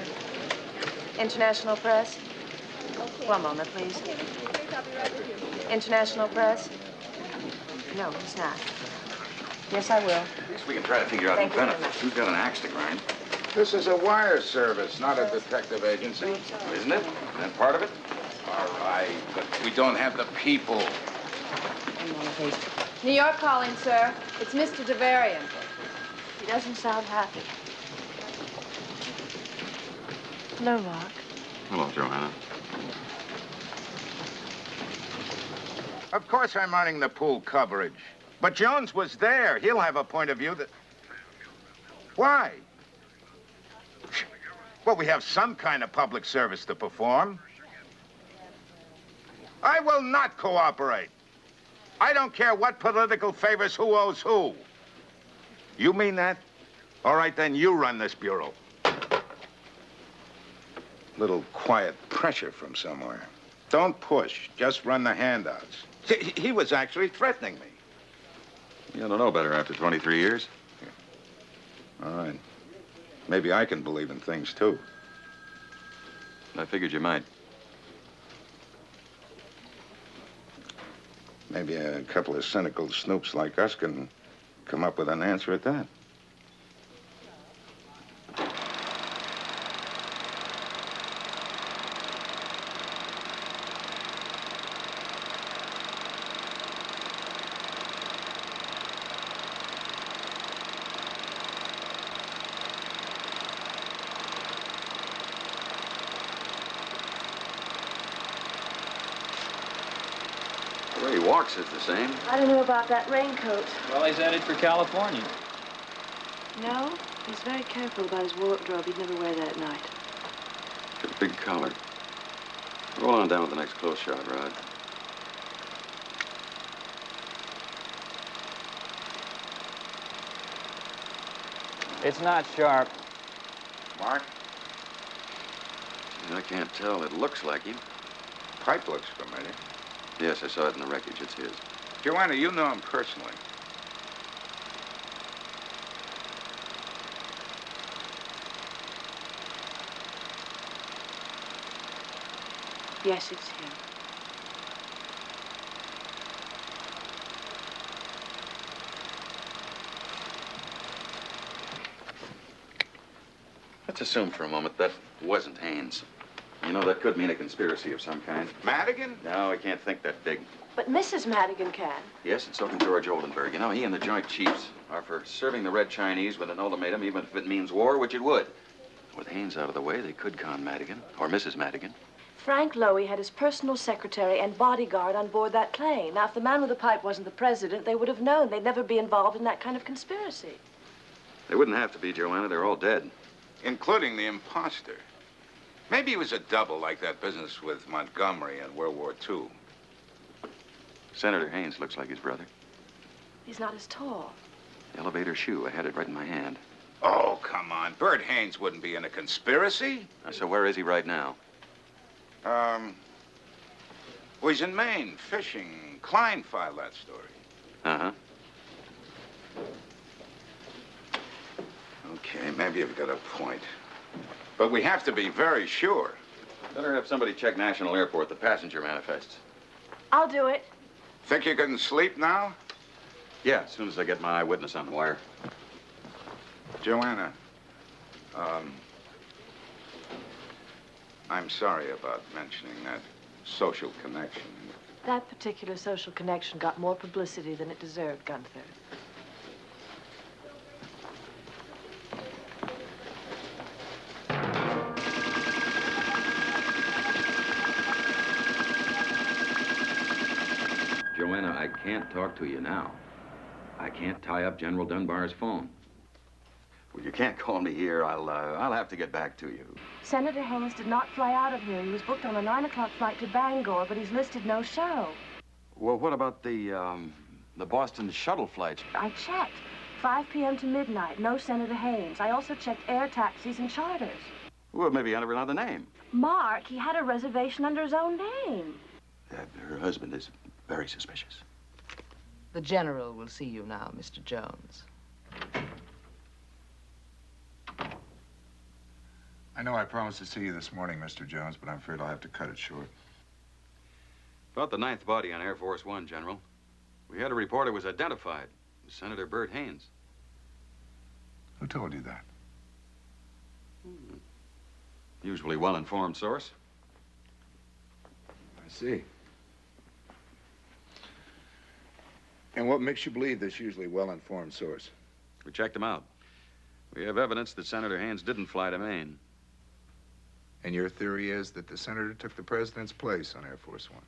International Press. One moment, please. International Press. No, he's not. Yes, I will. At least we can try to figure out Thank who you very benefits. Who's got an axe to grind? This is a wire service, not a detective agency. Isn't it? Is that part of it? All right, but we don't have the people. One moment, please. New York calling, sir. It's Mr. Devarian. He doesn't sound happy. Hello, Mark. Hello, Joanna. Of course I'm running the pool coverage. But Jones was there. He'll have a point of view that... Why? Well, we have some kind of public service to perform. I will not cooperate. I don't care what political favors who owes who. You mean that? All right, then you run this bureau. Little quiet pressure from somewhere. Don't push. Just run the handouts. He was actually threatening me. You don't know better after 23 years. All right. Maybe I can believe in things, too. I figured you might. Maybe a couple of cynical snoops like us can come up with an answer at that. The way he walks is the same. I don't know about that raincoat. Well, he's headed for California. No, he's very careful about his wardrobe. He'd never wear that at night. Got a big collar. Roll on down with the next close shot, Rod. It's not sharp. Mark? I can't tell. It looks like him. Pipe looks familiar. Yes, I saw it in the wreckage. It's his. Joanna, you know him personally. Yes, it's him. Let's assume for a moment that wasn't Haynes. You know, that could mean a conspiracy of some kind. Madigan? No, I can't think that big. But Mrs. Madigan can. Yes, and so can George Oldenburg. You know, he and the Joint Chiefs are for serving the Red Chinese with an ultimatum, even if it means war, which it would. With Haynes out of the way, they could con Madigan, or Mrs. Madigan. Frank Lowy had his personal secretary and bodyguard on board that plane. Now, if the man with the pipe wasn't the president, they would have known. They'd never be involved in that kind of conspiracy. They wouldn't have to be, Joanna. They're all dead. Including the imposter. Maybe he was a double like that business with Montgomery in World War II. Senator Haynes looks like his brother. He's not as tall. Elevator shoe. I had it right in my hand. Oh, come on. Bert Haynes wouldn't be in a conspiracy. So where is he right now? Well, he's in Maine, fishing. Klein filed that story. Uh-huh. Okay, maybe you've got a point. But we have to be very sure. Better have somebody check National Airport, the passenger manifests. I'll do it. Think you can sleep now? Yeah, as soon as I get my eyewitness on the wire. Joanna, I'm sorry about mentioning that social connection. That particular social connection got more publicity than it deserved, Gunther. Joanna, I can't talk to you now. I can't tie up General Dunbar's phone. Well, you can't call me here. I'll have to get back to you. Senator Haynes did not fly out of here. He was booked on a 9 o'clock flight to Bangor, but he's listed no show. Well, what about the the Boston shuttle flights. I checked. 5 p.m. to midnight, no Senator Haynes. I also checked air taxis and charters. Well, maybe under another name. Mark, he had a reservation under his own name. Her husband is very suspicious. The General will see you now, Mr. Jones. I know I promised to see you this morning, Mr. Jones, but I'm afraid I'll have to cut it short. About the 9th body on Air Force One, General. We had a report it was identified. It was Senator Bert Haynes. Who told you that? Usually well-informed source. I see. And what makes you believe this usually well-informed source? We checked him out. We have evidence that Senator Haynes didn't fly to Maine. And your theory is that the senator took the president's place on Air Force One?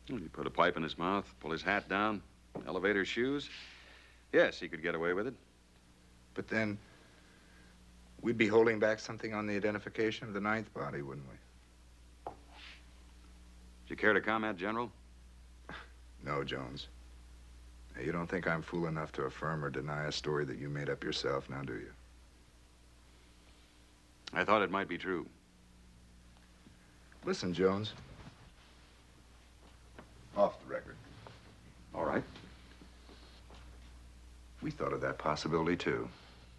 Well, he put a pipe in his mouth, pull his hat down, elevator shoes. Yes, he could get away with it. But then we'd be holding back something on the identification of the 9th body, wouldn't we? Do you care to comment, General? No, Jones. Now, you don't think I'm fool enough to affirm or deny a story that you made up yourself, now do you? I thought it might be true. Listen, Jones. Off the record. All right. We thought of that possibility, too.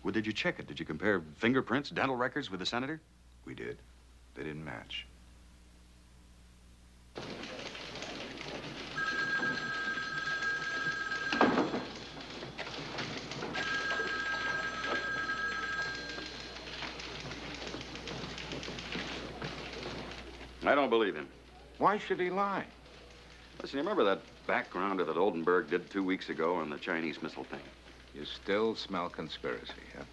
Well, did you check it? Did you compare fingerprints, dental records with the senator? We did. They didn't match. I don't believe him. Why should he lie? Listen, you remember that backgrounder that Oldenburg did 2 weeks ago on the Chinese missile thing? You still smell conspiracy, huh?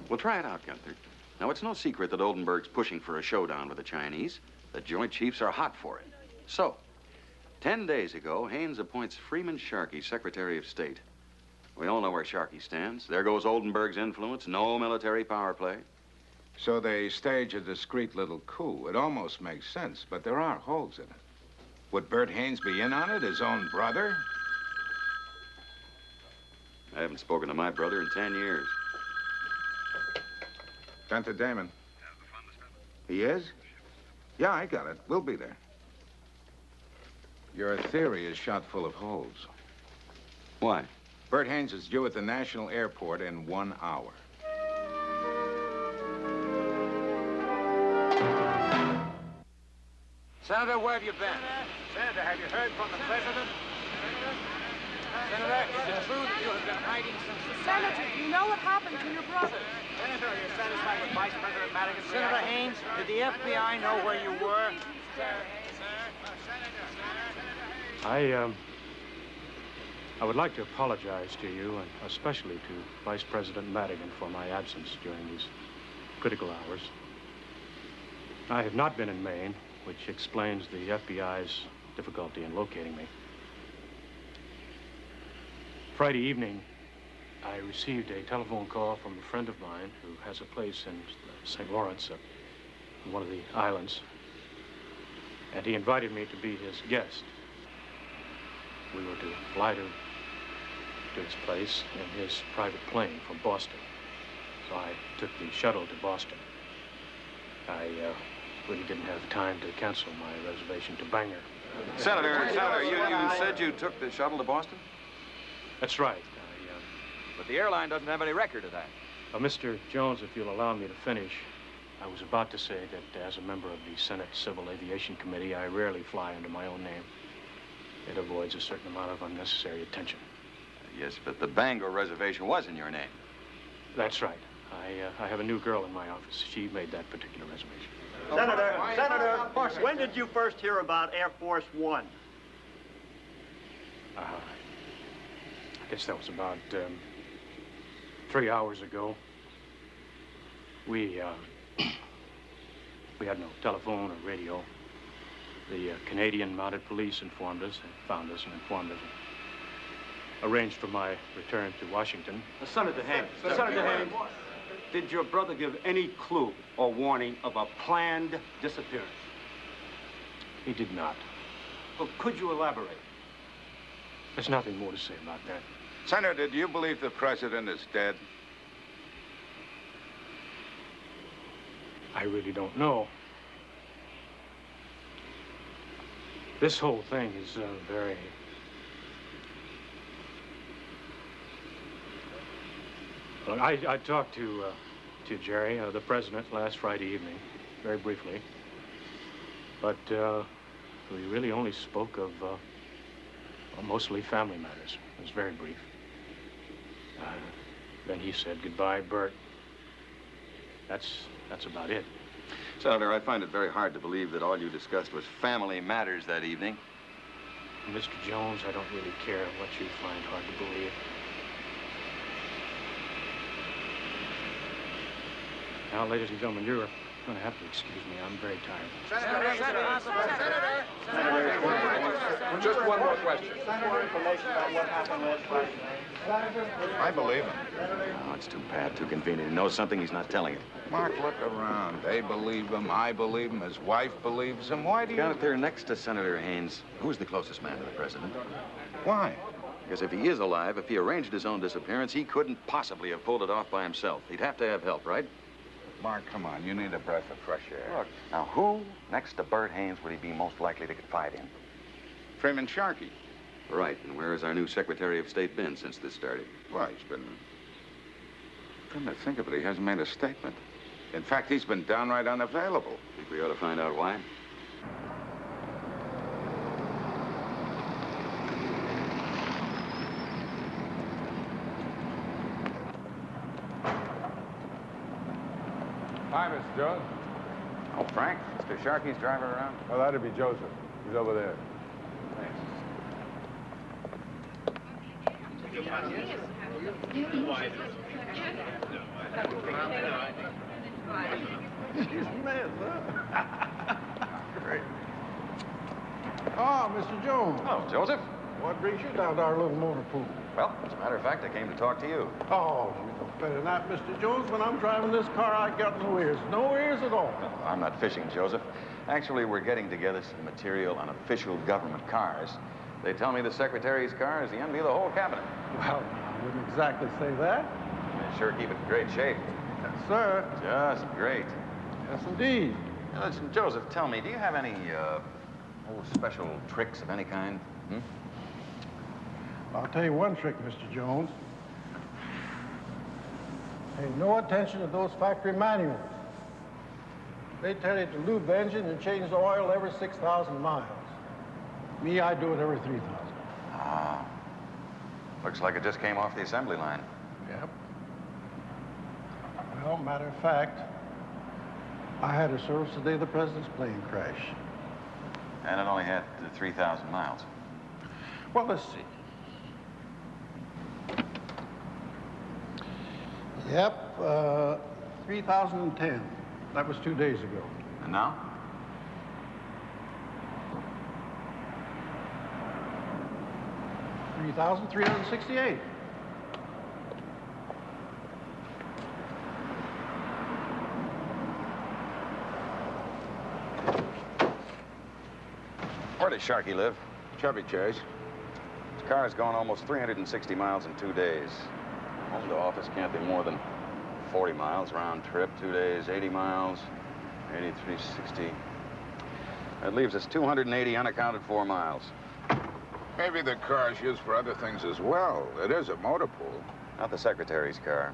Well, try it out, Gunther. Now, it's no secret that Oldenburg's pushing for a showdown with the Chinese. The Joint Chiefs are hot for it. So, 10 days ago, Haynes appoints Freeman Sharkey Secretary of State. We all know where Sharkey stands. There goes Oldenburg's influence, no military power play. So they stage a discreet little coup. It almost makes sense, but there are holes in it. Would Bert Haynes be in on it, his own brother? I haven't spoken to my brother in 10 years. Gunther Damon. He is? Yeah, I got it. We'll be there. Your theory is shot full of holes. Why? Bert Haynes is due at the National Airport in 1 hour. Senator, where have you been? Senator, have you heard from the president? Senator, is it true that you have been hiding since the Senator, you know what happened to your brother? Senator, are you satisfied with Vice President Madigan's Senator reaction? Haynes, did the FBI know where you were? I would like to apologize to you, and especially to Vice President Madigan, for my absence during these critical hours. I have not been in Maine, which explains the FBI's difficulty in locating me. Friday evening, I received a telephone call from a friend of mine who has a place in St. Lawrence, on one of the islands, and he invited me to be his guest. We were to fly to his place in his private plane from Boston. So I took the shuttle to Boston. I really didn't have time to cancel my reservation to Bangor. Senator, you said you took the shuttle to Boston? That's right. But the airline doesn't have any record of that. Mr. Jones, if you'll allow me to finish, I was about to say that as a member of the Senate Civil Aviation Committee, I rarely fly under my own name. It avoids a certain amount of unnecessary attention. Yes, but the Bangor reservation was in your name. That's right. I have a new girl in my office. She made that particular reservation. Senator, when did you first hear about Air Force One? I guess that was about 3 hours ago. We had no telephone or radio. The Canadian Mounted Police informed us, and found us and informed us, and arranged for my return to Washington. Senator Haynes, did your brother give any clue or warning of a planned disappearance? He did not. Well, could you elaborate? There's nothing more to say about that. Senator, do you believe the president is dead? I really don't know. This whole thing is very... Look, I talked to Jerry, the president, last Friday evening, very briefly. But we really only spoke of mostly family matters. It was very brief. Then he said, "Goodbye, Bert." That's about it. Senator, I find it very hard to believe that all you discussed was family matters that evening. Mr. Jones, I don't really care what you find hard to believe. Now, ladies and gentlemen, you're going to have to excuse me. I'm very tired. Senator. Just one more question. More information about what happened last Friday night. I believe him. Oh, it's too bad, too convenient. He knows something he's not telling it. Mark, look around. They believe him. I believe him. His wife believes him. Why do you... Down there next to Senator Haynes, who's the closest man to the president? Why? Because if he is alive, if he arranged his own disappearance, he couldn't possibly have pulled it off by himself. He'd have to have help, right? Mark, come on. You need a breath of fresh air. Look, now who next to Bert Haynes would he be most likely to confide in? Freeman Sharkey. Right, and where has our new Secretary of State been since this started? Well, he's been... Come to think of it, he hasn't made a statement. In fact, he's been downright unavailable. Think we ought to find out why? Hi, Mr. Jones. Oh, Frank, Mr. Sharkey's driving around? Oh, that'd be Joseph. He's over there. Great. Oh, Mr. Jones. Oh, Joseph. What brings you down to our little motor pool? Well, as a matter of fact, I came to talk to you. Oh, you know better than that, Mr. Jones. When I'm driving this car, I got no ears. No ears at all. No, I'm not fishing, Joseph. Actually, we're getting together some material on official government cars. They tell me the Secretary's car is the envy of the whole cabinet. Well, I wouldn't exactly say that. They sure keep it in great shape. Yes, sir. Just great. Yes, indeed. Now, listen, Joseph, tell me, do you have any, special tricks of any kind? Hmm? I'll tell you one trick, Mr. Jones. Pay no attention to those factory manuals. They tell you to lube the engine and change the oil every 6,000 miles. Me, I do it every 3,000. Ah. Looks like it just came off the assembly line. Yep. Well, matter of fact, I had a service the day the president's plane crashed. And it only had 3,000 miles. Well, let's see. Yep, 3,010. That was 2 days ago. And now? $3,368. Where does Sharkey live? Chevy Chase. His car has gone almost 360 miles in 2 days. Home to office can't be more than 40 miles round trip, 2 days, 80 miles, 8360. That leaves us 280 unaccounted for miles. Maybe the car's used for other things as well. It is a motor pool. Not the Secretary's car.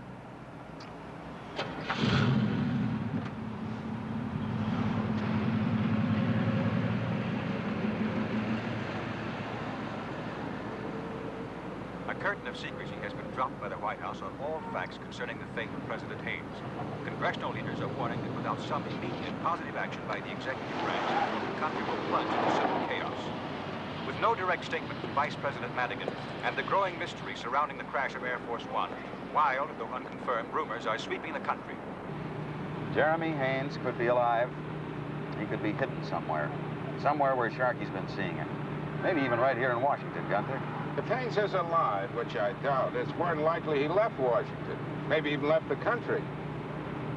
A curtain of secrecy has been dropped by the White House on all facts concerning the fate of President Haynes. Congressional leaders are warning that without some immediate positive action by the executive branch, the country will plunge into civil chaos. With no direct statement from Vice President Madigan and the growing mystery surrounding the crash of Air Force One, wild, though unconfirmed, rumors are sweeping the country. Jeremy Haynes could be alive. He could be hidden somewhere. Somewhere where Sharkey's been seeing him. Maybe even right here in Washington, Gunther. If Haynes is alive, which I doubt, it's more than likely he left Washington. Maybe even left the country.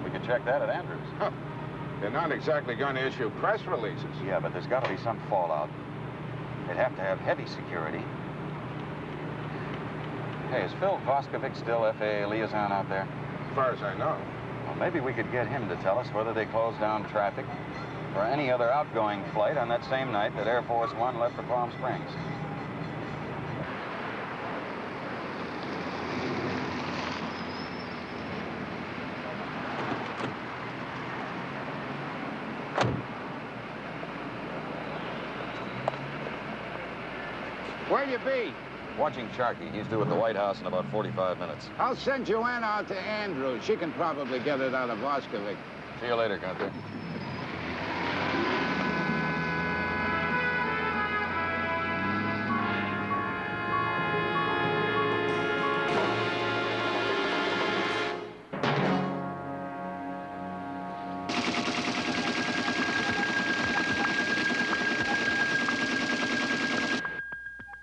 We can check that at Andrews. Huh. They're not exactly going to issue press releases. Yeah, but there's got to be some fallout. They'd have to have heavy security. Hey, is Phil Voskovic still FAA liaison out there? As far as I know. Well, maybe we could get him to tell us whether they closed down traffic or any other outgoing flight on that same night that Air Force One left for Palm Springs. Where you be? Watching Sharkey. He's due at the White House in about 45 minutes. I'll send Joanna out to Andrews. She can probably get it out of Voskovic. See you later, Gunther.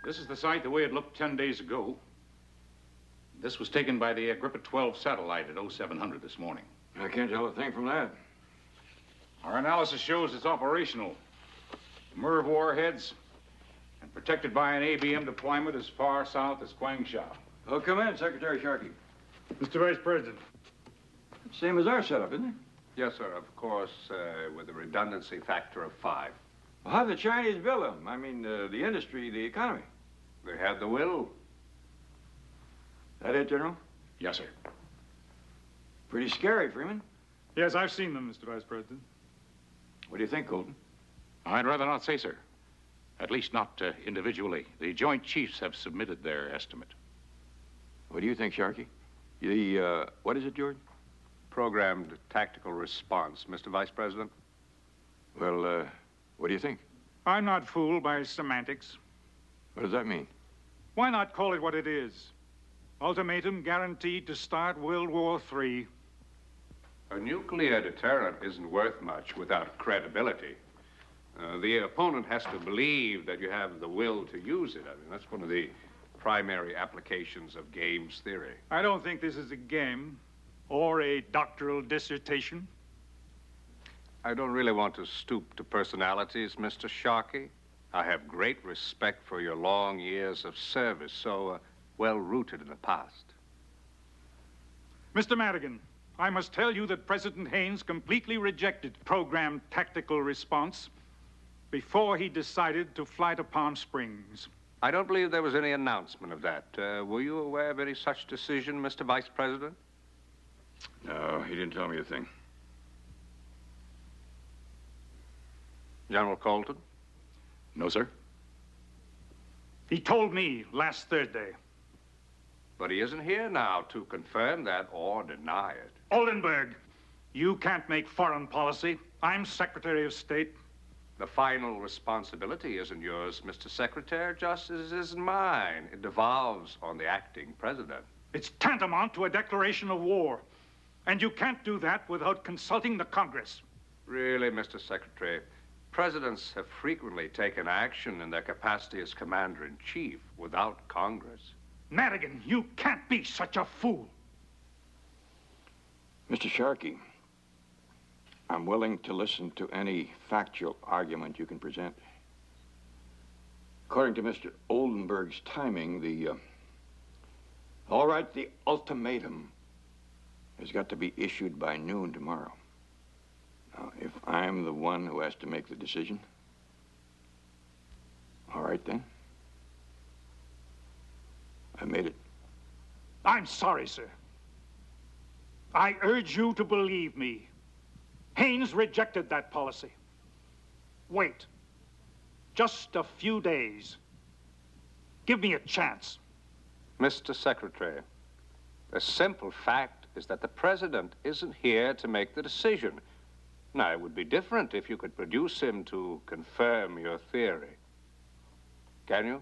This is the site the way it looked 10 days ago. This was taken by the Agrippa 12 satellite at 0700 this morning. I can't tell a thing from that. Our analysis shows it's operational. MIRV warheads and protected by an ABM deployment as far south as Kwangsha. Oh, come in, Secretary Sharkey. Mr. Vice President. Same as our setup, isn't it? Yes, sir, of course, with a redundancy factor of 5. Well, how'd the Chinese build them? I mean, the industry, the economy. They had the will. That it, General? Yes, sir. Pretty scary, Freeman. Yes, I've seen them, Mr. Vice President. What do you think, Colton? I'd rather not say, sir. At least not individually. The Joint Chiefs have submitted their estimate. What do you think, Sharkey? What is it, George? Programmed tactical response, Mr. Vice President. Well, what do you think? I'm not fooled by semantics. What does that mean? Why not call it what it is? Ultimatum guaranteed to start World War III. A nuclear deterrent isn't worth much without credibility. The opponent has to believe that you have the will to use it. I mean, that's one of the primary applications of games theory. I don't think this is a game or a doctoral dissertation. I don't really want to stoop to personalities, Mr. Sharkey. I have great respect for your long years of service, so well-rooted in the past. Mr. Madigan, I must tell you that President Haynes completely rejected programmed tactical response before he decided to fly to Palm Springs. I don't believe there was any announcement of that. Were you aware of any such decision, Mr. Vice President? No, he didn't tell me a thing. General Colton? No, sir. He told me last Thursday. But he isn't here now to confirm that or deny it. Oldenburg, you can't make foreign policy. I'm Secretary of State. The final responsibility isn't yours, Mr. Secretary, just as it isn't mine. It devolves on the acting president. It's tantamount to a declaration of war. And you can't do that without consulting the Congress. Really, Mr. Secretary, presidents have frequently taken action in their capacity as commander-in-chief without Congress. Madigan, you can't be such a fool. Mr. Sharkey, I'm willing to listen to any factual argument you can present. According to Mr. Oldenburg's timing, the ultimatum has got to be issued by noon tomorrow. Now, if I'm the one who has to make the decision, all right then. I made it. I'm sorry, sir. I urge you to believe me. Haynes rejected that policy. Wait. Just a few days. Give me a chance. Mr. Secretary, the simple fact is that the president isn't here to make the decision. Now, it would be different if you could produce him to confirm your theory. Can you?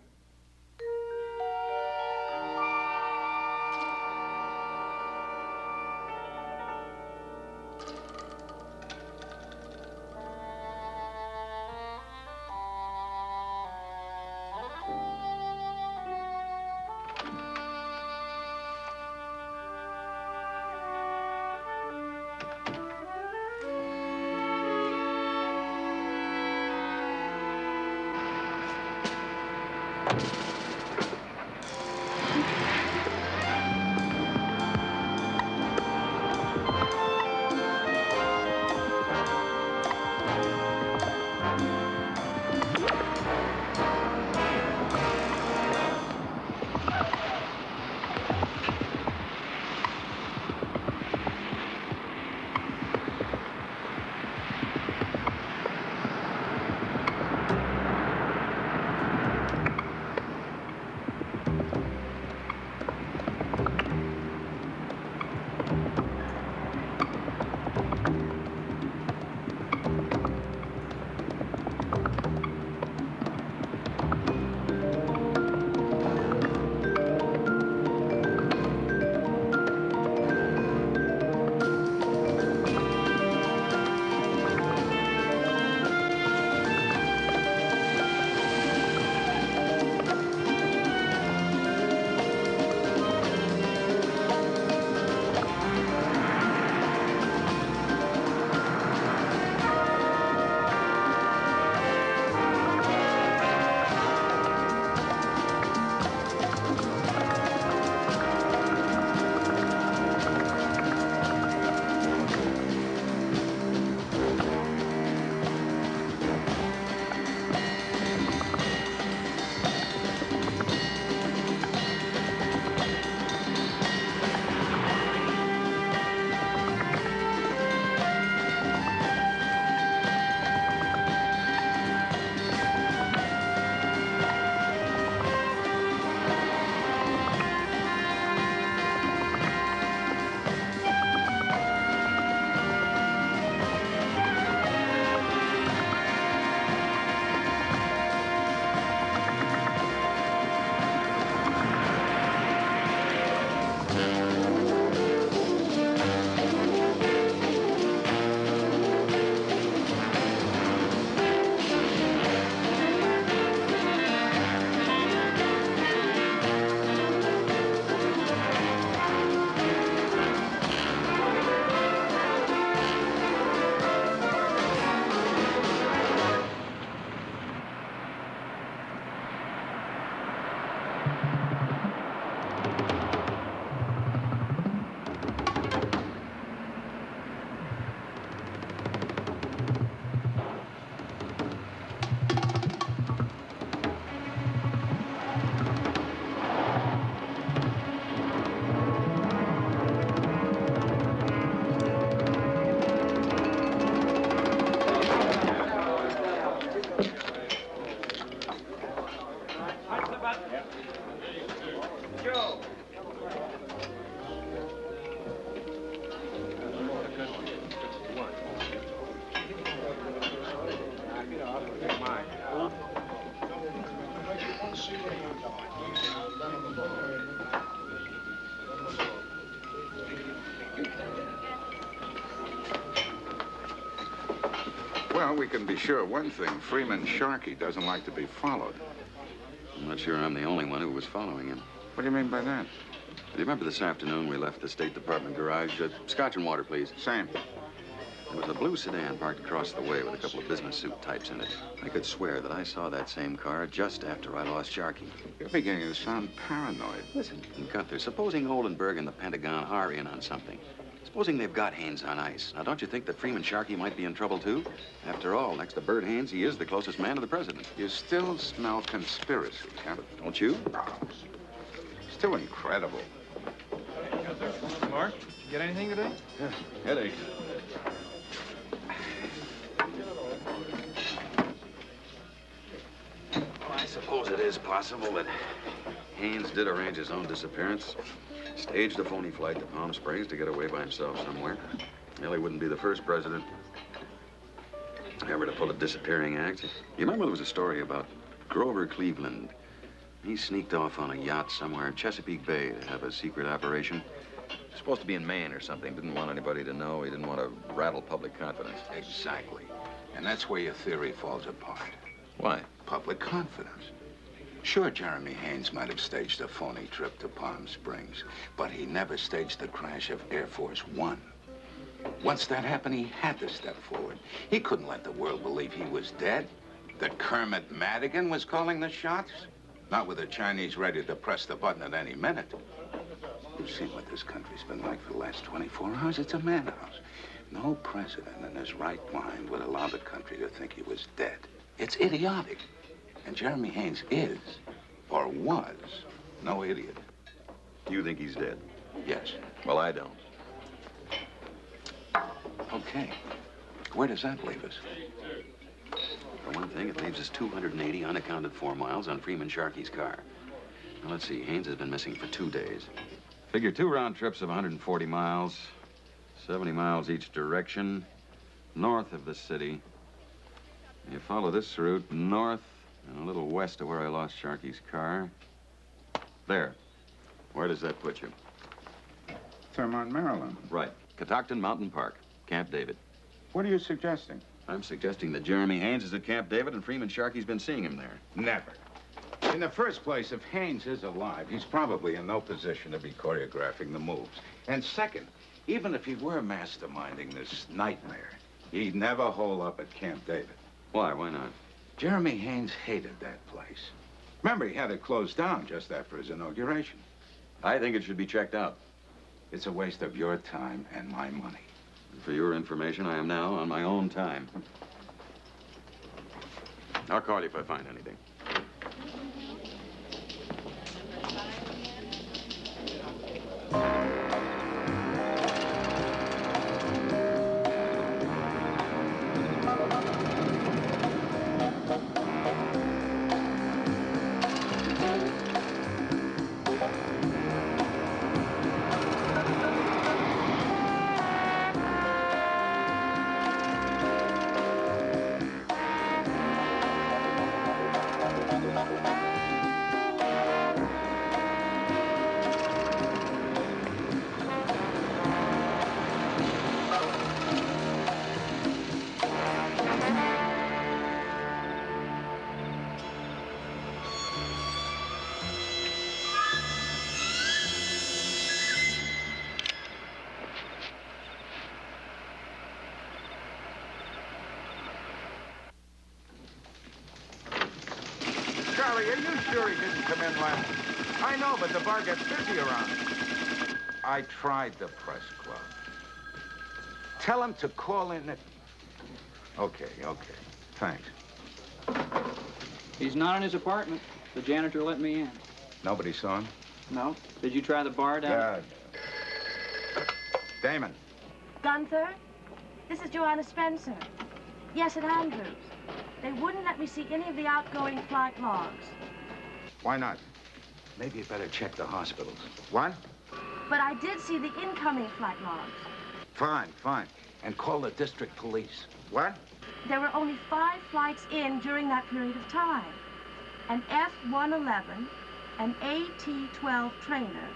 Well, we can be sure of one thing. Freeman Sharkey doesn't like to be followed. I'm not sure I'm the only one who was following him. What do you mean by that? Do you remember this afternoon we left the State Department garage? Scotch and water, please. Same. There was a blue sedan parked across the way with a couple of business suit types in it. I could swear that I saw that same car just after I lost Sharkey. You're beginning to sound paranoid. Listen, Gunther, supposing Oldenburg and the Pentagon are in on something. Supposing they've got Haynes on ice. Now, don't you think that Freeman Sharkey might be in trouble, too? After all, next to Bert Haynes, he is the closest man to the president. You still smell conspiracy, Captain. Don't you? It's too incredible. Mark, you get anything today? Yeah, headache. Well, I suppose it is possible that Haynes did arrange his own disappearance. Staged a phony flight to Palm Springs to get away by himself somewhere. Well, he wouldn't be the first president ever to pull a disappearing act. You remember there was a story about Grover Cleveland? He sneaked off on a yacht somewhere in Chesapeake Bay to have a secret operation. Supposed to be in Maine or something. Didn't want anybody to know. He didn't want to rattle public confidence. Exactly. And that's where your theory falls apart. Why? Public confidence. Sure, Jeremy Haynes might have staged a phony trip to Palm Springs, but he never staged the crash of Air Force One. Once that happened, he had to step forward. He couldn't let the world believe he was dead, that Kermit Madigan was calling the shots. Not with the Chinese ready to press the button at any minute. You've seen what this country's been like for the last 24 hours. It's a madhouse. No president in his right mind would allow the country to think he was dead. It's idiotic. And Jeremy Haynes is, or was, no idiot. You think he's dead? Yes. Well, I don't. Okay. Where does that leave us? For one thing, it leaves us 280 unaccounted for miles on Freeman Sharkey's car. Now, let's see. Haynes has been missing for 2 days. Figure 2 round trips of 140 miles, 70 miles each direction, north of the city. You follow this route north and a little west of where I lost Sharkey's car. There. Where does that put you? Thurmont, Maryland. Right. Catoctin Mountain Park, Camp David. What are you suggesting? I'm suggesting that Jeremy Haynes is at Camp David and Freeman Sharkey's been seeing him there. Never. In the first place, if Haynes is alive, he's probably in no position to be choreographing the moves. And second, even if he were masterminding this nightmare, he'd never hole up at Camp David. Why? Why not? Jeremy Haynes hated that place. Remember, he had it closed down just after his inauguration. I think it should be checked out. It's a waste of your time and my money. For your information, I am now on my own time. I'll call you if I find anything. Charlie, are you sure he didn't come in last? I know, but the bar gets busy around. I tried the press club. Tell him to call in at... Okay. Thanks. He's not in his apartment. The janitor let me in. Nobody saw him? No. Did you try the bar down? Yeah. Damon. Gunther, this is Joanna Spencer. Yes, at Andrews. They wouldn't let me see any of the outgoing flight logs. Why not? Maybe you better check the hospitals. What? But I did see the incoming flight logs. Fine. And call the district police. What? There were only 5 flights in during that period of time. An F-111, an AT-12 trainer,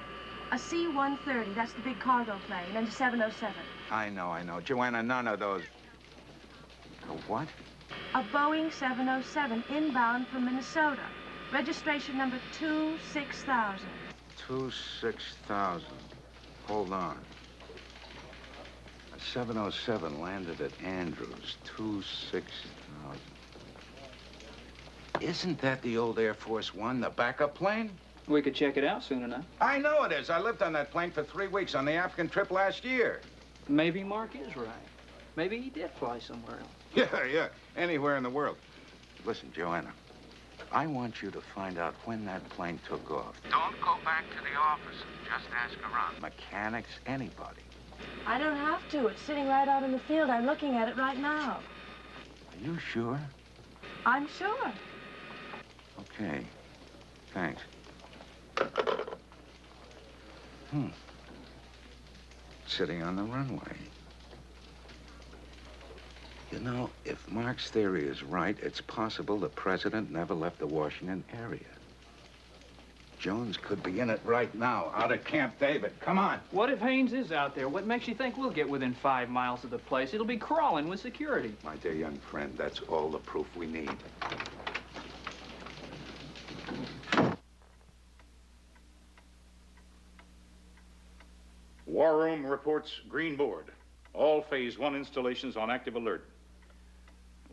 a C-130, that's the big cargo plane, and a 707. I know. Joanna, none of those. A what? A Boeing 707 inbound from Minnesota. Registration number 26000. 26000. Hold on. A 707 landed at Andrews. 26000. Isn't that the old Air Force One, the backup plane? We could check it out soon enough. I know it is. I lived on that plane for 3 weeks on the African trip last year. Maybe Mark is right. Maybe he did fly somewhere else. Yeah. Anywhere in the world. Listen, Joanna, I want you to find out when that plane took off. Don't go back to the office. Just ask around. Mechanics, anybody. I don't have to. It's sitting right out in the field. I'm looking at it right now. Are you sure? I'm sure. Okay. Thanks. Sitting on the runway. You know, if Mark's theory is right, it's possible the president never left the Washington area. Jones could be in it right now, out at Camp David. Come on. What if Haynes is out there? What makes you think we'll get within 5 miles of the place? It'll be crawling with security. My dear young friend, that's all the proof we need. War Room reports green board. All Phase 1 installations on active alert.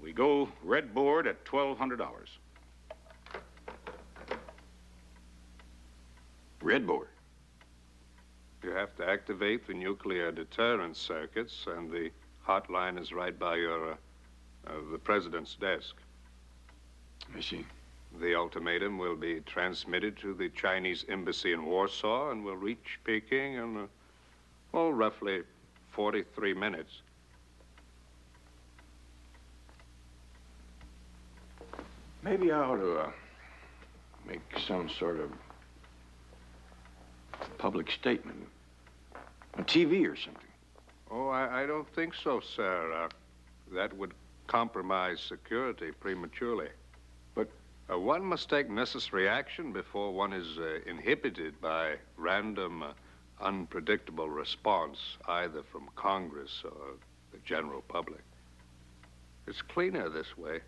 We go red board at 1200 hours. Red board. You have to activate the nuclear deterrent circuits, and the hotline is right by your, the president's desk. I see. The ultimatum will be transmitted to the Chinese embassy in Warsaw and will reach Peking in, roughly 43 minutes. Maybe I ought to make some sort of public statement on TV or something. Oh, I don't think so, sir. That would compromise security prematurely. But one must take necessary action before one is inhibited by random, unpredictable response, either from Congress or the general public. It's cleaner this way.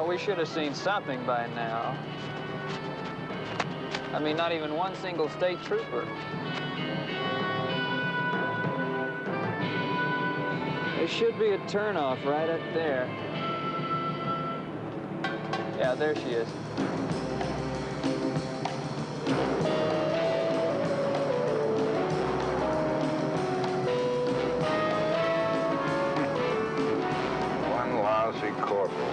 We should have seen something by now. I mean, not even one single state trooper. There should be a turnoff right up there. Yeah, there she is. One lousy corporal.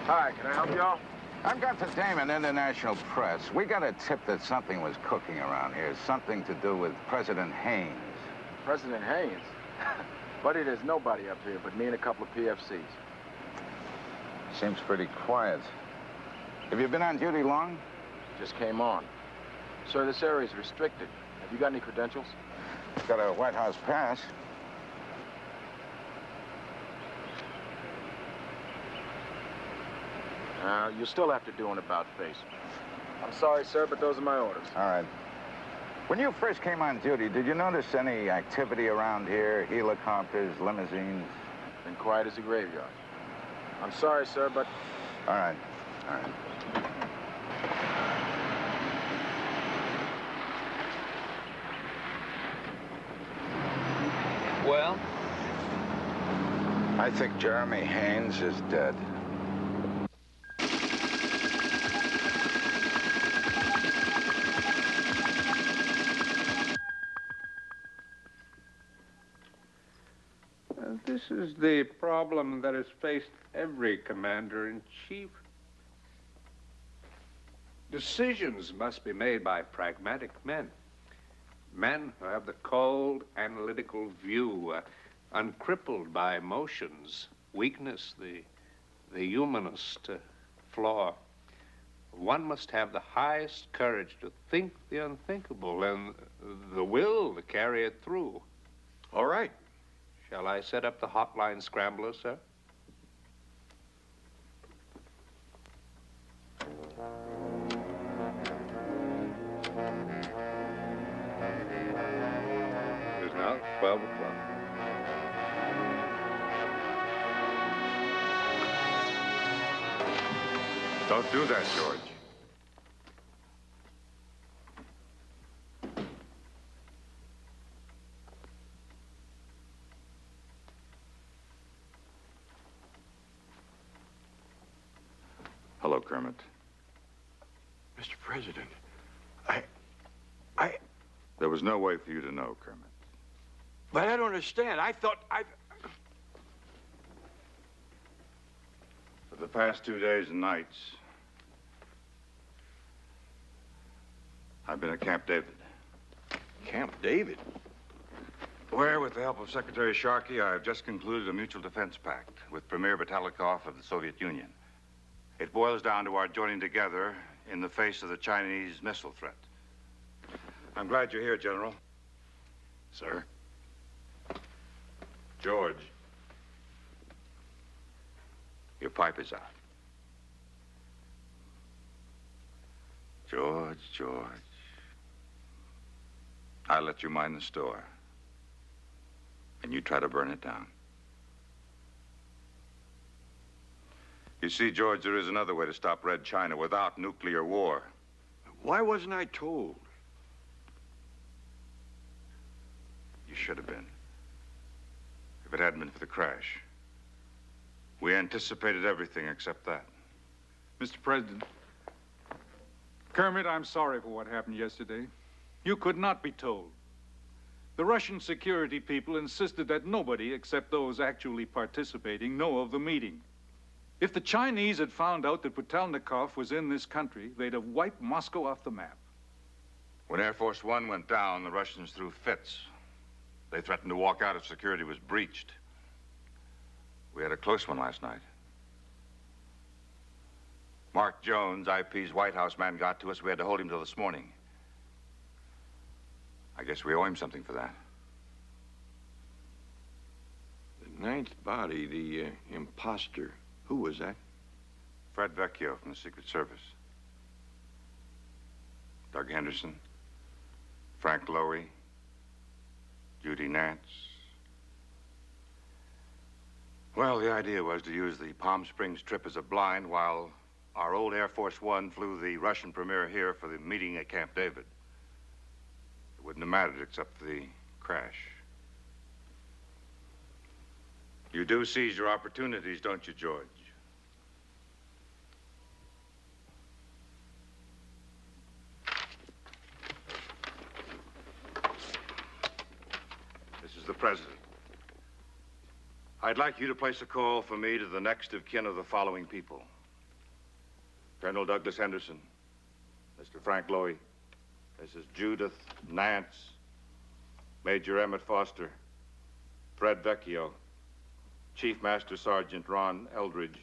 Hi, can I help y'all? I've got the Damon International Press. We got a tip that something was cooking around here. Something to do with President Haynes. President Haynes? Buddy, there's nobody up here but me and a couple of PFCs. Seems pretty quiet. Have you been on duty long? Just came on. Sir, this area is restricted. Have you got any credentials? Got a White House pass. You'll still have to do an about-face. I'm sorry, sir, but those are my orders. All right. When you first came on duty, did you notice any activity around here? Helicopters, limousines? Been quiet as a graveyard. I'm sorry, sir, but... All right. All right. Well? I think Jeremy Haynes is dead. This is the problem that has faced every commander-in-chief. Decisions must be made by pragmatic men. Men who have the cold, analytical view, uncrippled by emotions, weakness, the humanist flaw. One must have the highest courage to think the unthinkable and the will to carry it through. All right. Shall I set up the hotline scrambler, sir? It is now 12 o'clock. Don't do that, George. Hello, Kermit. Mr. President, There was no way for you to know, Kermit. but I don't understand. I thought For the past 2 days and nights, I've been at Camp David. Camp David? Where, with the help of Secretary Sharkey, I have just concluded a mutual defense pact with Premier Batalikov of the Soviet Union. It boils down to our joining together in the face of the Chinese missile threat. I'm glad you're here, General. Sir? George, your pipe is out. George. I let you mind the store. And you try to burn it down. You see, George, there is another way to stop Red China without nuclear war. Why wasn't I told? You should have been. If it hadn't been for the crash. We anticipated everything except that. Mr. President, Kermit, I'm sorry for what happened yesterday. You could not be told. The Russian security people insisted that nobody except those actually participating know of the meeting. If the Chinese had found out that Putelnikov was in this country, they'd have wiped Moscow off the map. When Air Force One went down, the Russians threw fits. They threatened to walk out if security was breached. We had a close one last night. Mark Jones, IP's White House man, got to us. We had to hold him till this morning. I guess we owe him something for that. The ninth body, the imposter. Who was that? Fred Vecchio from the Secret Service. Doug Henderson, Frank Lowy, Judy Nance. Well, the idea was to use the Palm Springs trip as a blind while our old Air Force One flew the Russian premier here for the meeting at Camp David. It wouldn't have mattered except for the crash. You do seize your opportunities, don't you, George? This is the president. I'd like you to place a call for me to the next of kin of the following people. Colonel Douglas Henderson, Mr. Frank Lowy, Mrs. Judith Nance, Major Emmett Foster, Fred Vecchio, Chief Master Sergeant Ron Eldridge.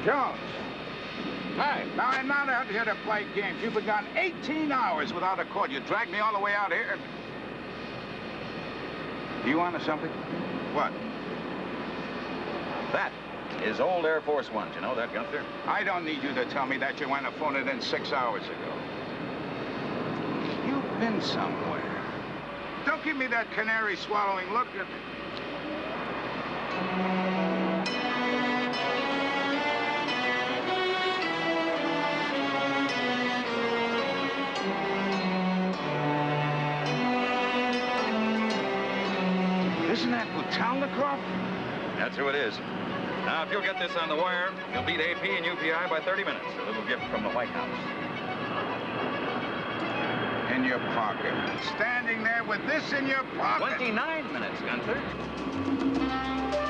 Jones. Hey, now I'm not out here to play games. You've been gone 18 hours without a call. You dragged me all the way out here. You onto something? What? That is old Air Force One. You know that, Gunther? I don't need you to tell me that. You went to phone it in 6 hours ago. You've been somewhere. Don't give me that canary swallowing look at me. Isn't that Putelnikov? That's who it is. Now, if you'll get this on the wire, you'll beat AP and UPI by 30 minutes. A little gift from the White House. your pocket. Standing there with this in your pocket. 29 minutes, Gunther.